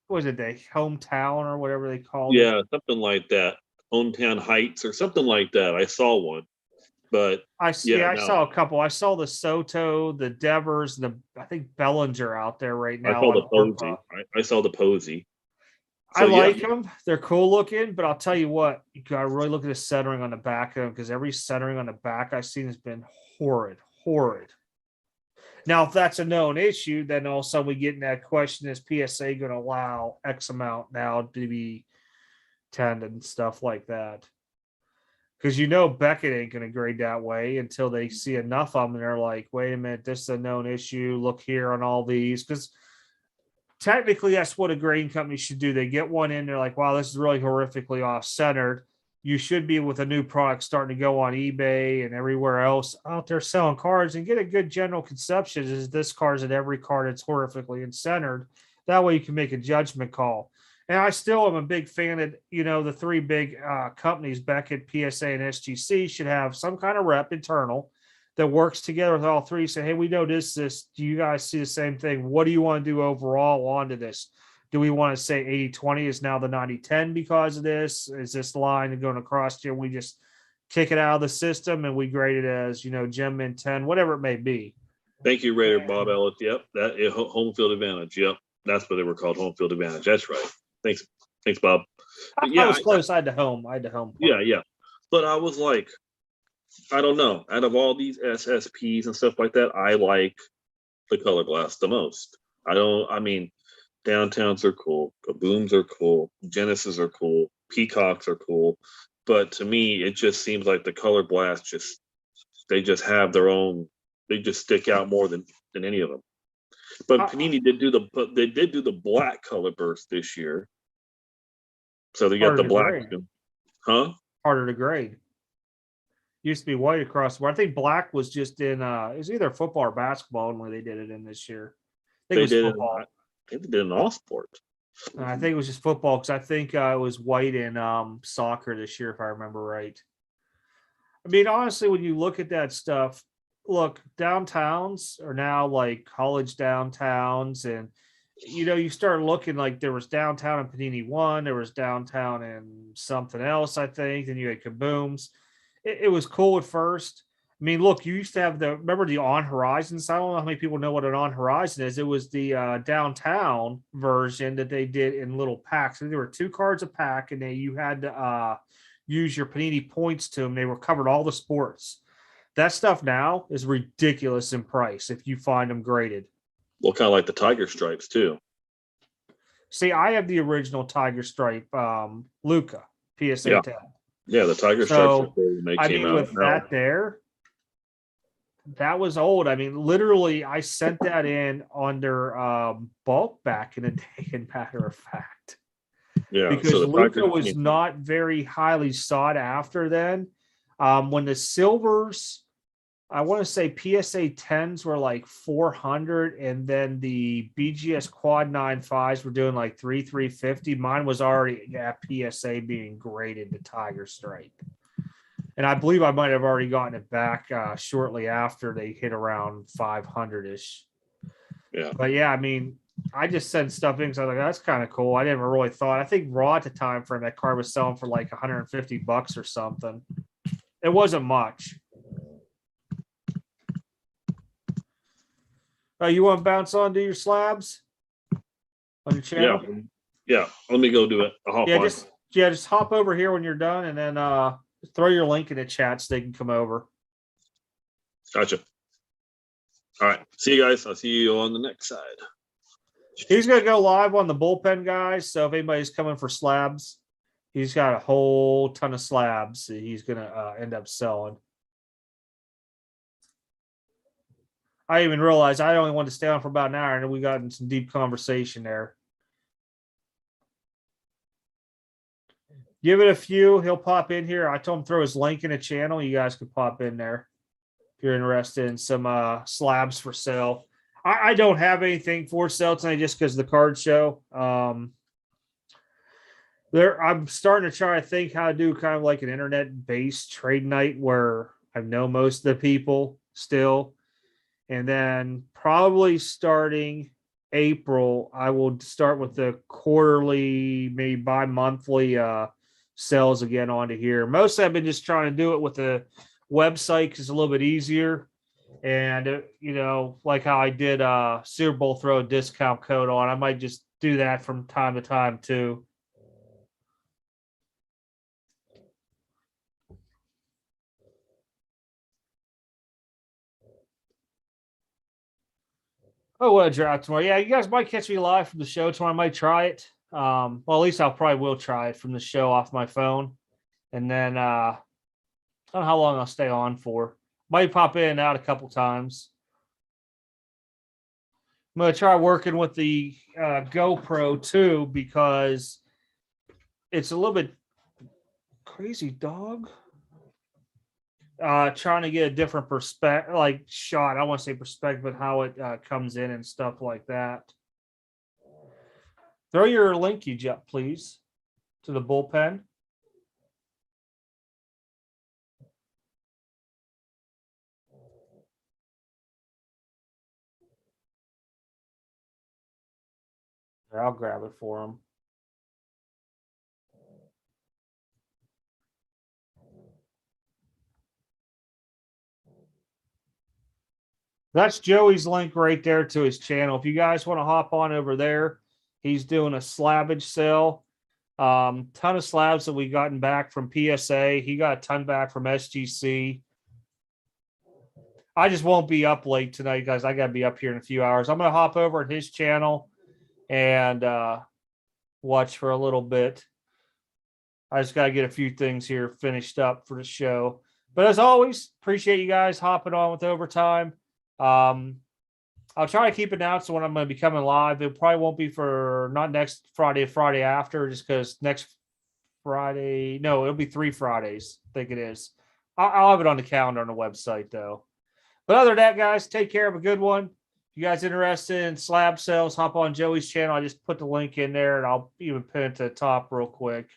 A: What was it, the Hometown or whatever they called
B: it? Yeah, something like that. Hometown Heights or something like that. I saw one. But
A: I saw a couple. I saw the Soto, the Devers, the I think Bellinger out there right now.
B: I saw the Posey. I saw the Posey.
A: So, I like them. They're cool looking, but I'll tell you what, you gotta really look at the centering on the back of them because every centering on the back I've seen has been horrid. Now, if that's a known issue, then all of a sudden we get in that question: is PSA going to allow X amount now to be tended and stuff like that? Because Beckett ain't going to grade that way until they see enough of them and they're like, wait a minute, this is a known issue. Look here on all these. Because technically, that's what a grading company should do. They get one in, they're like, wow, this is really horrifically off-centered. You should be with a new product starting to go on eBay and everywhere else out there selling cards and get a good general conception. Is this card's at every card that's horrifically centered? That way you can make a judgment call. And I still am a big fan of, the three big companies, Beckett, PSA, and SGC, should have some kind of rep internal that works together with all three. Say, hey, we know this. Do you guys see the same thing? What do you want to do overall onto this? Do we want to say 80-20 is now the 90-10 because of this? Is this line going across here? We just kick it out of the system and we grade it as, gem in 10, whatever it may be.
B: Thank you, Raider Bob Ellis. Yep. That is home field advantage. Yep. That's what they were called, home field advantage. That's right. Thanks, Bob.
A: I was close. I had the home.
B: Yeah. But I was like, I don't know. Out of all these SSPs and stuff like that, I like the Color Blast the most. Downtowns are cool. Kabooms are cool. Genesis are cool. Peacocks are cool. But to me, it just seems like the Color Blast they just have their own. They just stick out more than any of them. But Panini did do the black color burst this year. So they got the black. Huh?
A: Harder to grade. Used to be white across the board. I think black was just in it was either football or basketball only they did it in this year. I think it was football.
B: I think they did an all sport.
A: I think it was just football because I think it was white in soccer this year, if I remember right. I mean, honestly, when you look at that stuff, look, downtowns are now like college downtowns, and you start looking like there was downtown in Panini 1, there was downtown in something else, I think, then you had kabooms. It was cool at first, I mean, look, you used to have remember the On Horizons? I don't know how many people know what an On Horizon is. It was the downtown version that they did in little packs. So there were 2 cards a pack, and you had to use your Panini points to them. They were covered all the sports. That stuff now is ridiculous in price if you find them graded.
B: Well, kind of like the Tiger Stripes too.
A: See, I have the original Tiger Stripe Luca PSA 10.
B: Yeah, the Tiger Stripes when they came out.
A: With that there, that was old. I mean, literally, I sent that in under bulk back in the day, in matter of fact.
B: Yeah,
A: because Luca was not very highly sought after then. When the silvers, I want to say PSA 10s were like 400, and then the BGS Quad 95s were doing like 350. Mine was already at PSA being graded to Tiger Stripe. And I believe I might have already gotten it back shortly after they hit around 500-ish.
B: Yeah.
A: But yeah, I mean, I just sent stuff in because I was like, that's kind of cool. I never really thought. I think Raw at the time frame, that card was selling for like $150 or something. It wasn't much. You want to bounce on to your slabs on your channel?
B: Yeah. Let me go do it. I'll hop on.
A: Just hop over here when you're done, and then throw your link in the chat so they can come over.
B: Gotcha. All right. See you guys. I'll see you on the next side.
A: He's going to go live on the Bullpenn, guys. So if anybody's coming for slabs, he's got a whole ton of slabs that he's going to end up selling. I even realized I only wanted to stay on for about an hour, and we got in some deep conversation there. Give it a few. He'll pop in here. I told him to throw his link in the channel. You guys could pop in there if you're interested in some slabs for sale. I don't have anything for sale tonight just because of the card show. I'm starting to try to think how to do kind of like an internet-based trade night where I know most of the people still. And then probably starting April, I will start with the quarterly, maybe bi-monthly sales again onto here. Mostly I've been just trying to do it with the website because it's a little bit easier. And, like how I did Super Bowl throw a discount code on, I might just do that from time to time too. Oh, what a draft tomorrow. Yeah, you guys might catch me live from the show tomorrow. I might try it. Well, at least I'll probably will try it from the show off my phone. And then I don't know how long I'll stay on for. Might pop in and out a couple times. I'm going to try working with the GoPro too because it's a little bit crazy, dog. Trying to get a different perspective, like shot. I want to say perspective, but how it comes in and stuff like that. Throw your linkage up, please, to the Bullpenn. Here, I'll grab it for him. That's Joey's link right there to his channel. If you guys want to hop on over there, he's doing a slabbage sale. Ton of slabs that we gotten back from PSA. He got a ton back from SGC. I just won't be up late tonight, guys. I got to be up here in a few hours. I'm going to hop over at his channel and watch for a little bit. I just got to get a few things here finished up for the show. But as always, appreciate you guys hopping on with Overtime. I'll try to keep announcing when I'm going to be coming live. It probably won't be for not next Friday, Friday after, just because next Friday, no, it'll be 3 Fridays. I think it is. I'll have it on the calendar on the website though. But other than that, guys, take care. Have a good one. If you guys interested in slab sales, hop on Joey's channel. I just put the link in there and I'll even pin it to the top real quick.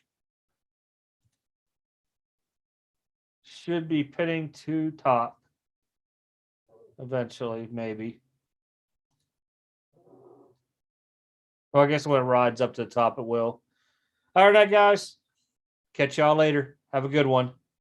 A: Should be pinning to top. Eventually, maybe. Well, I guess when it rides up to the top, it will. All right, guys. Catch y'all later. Have a good one.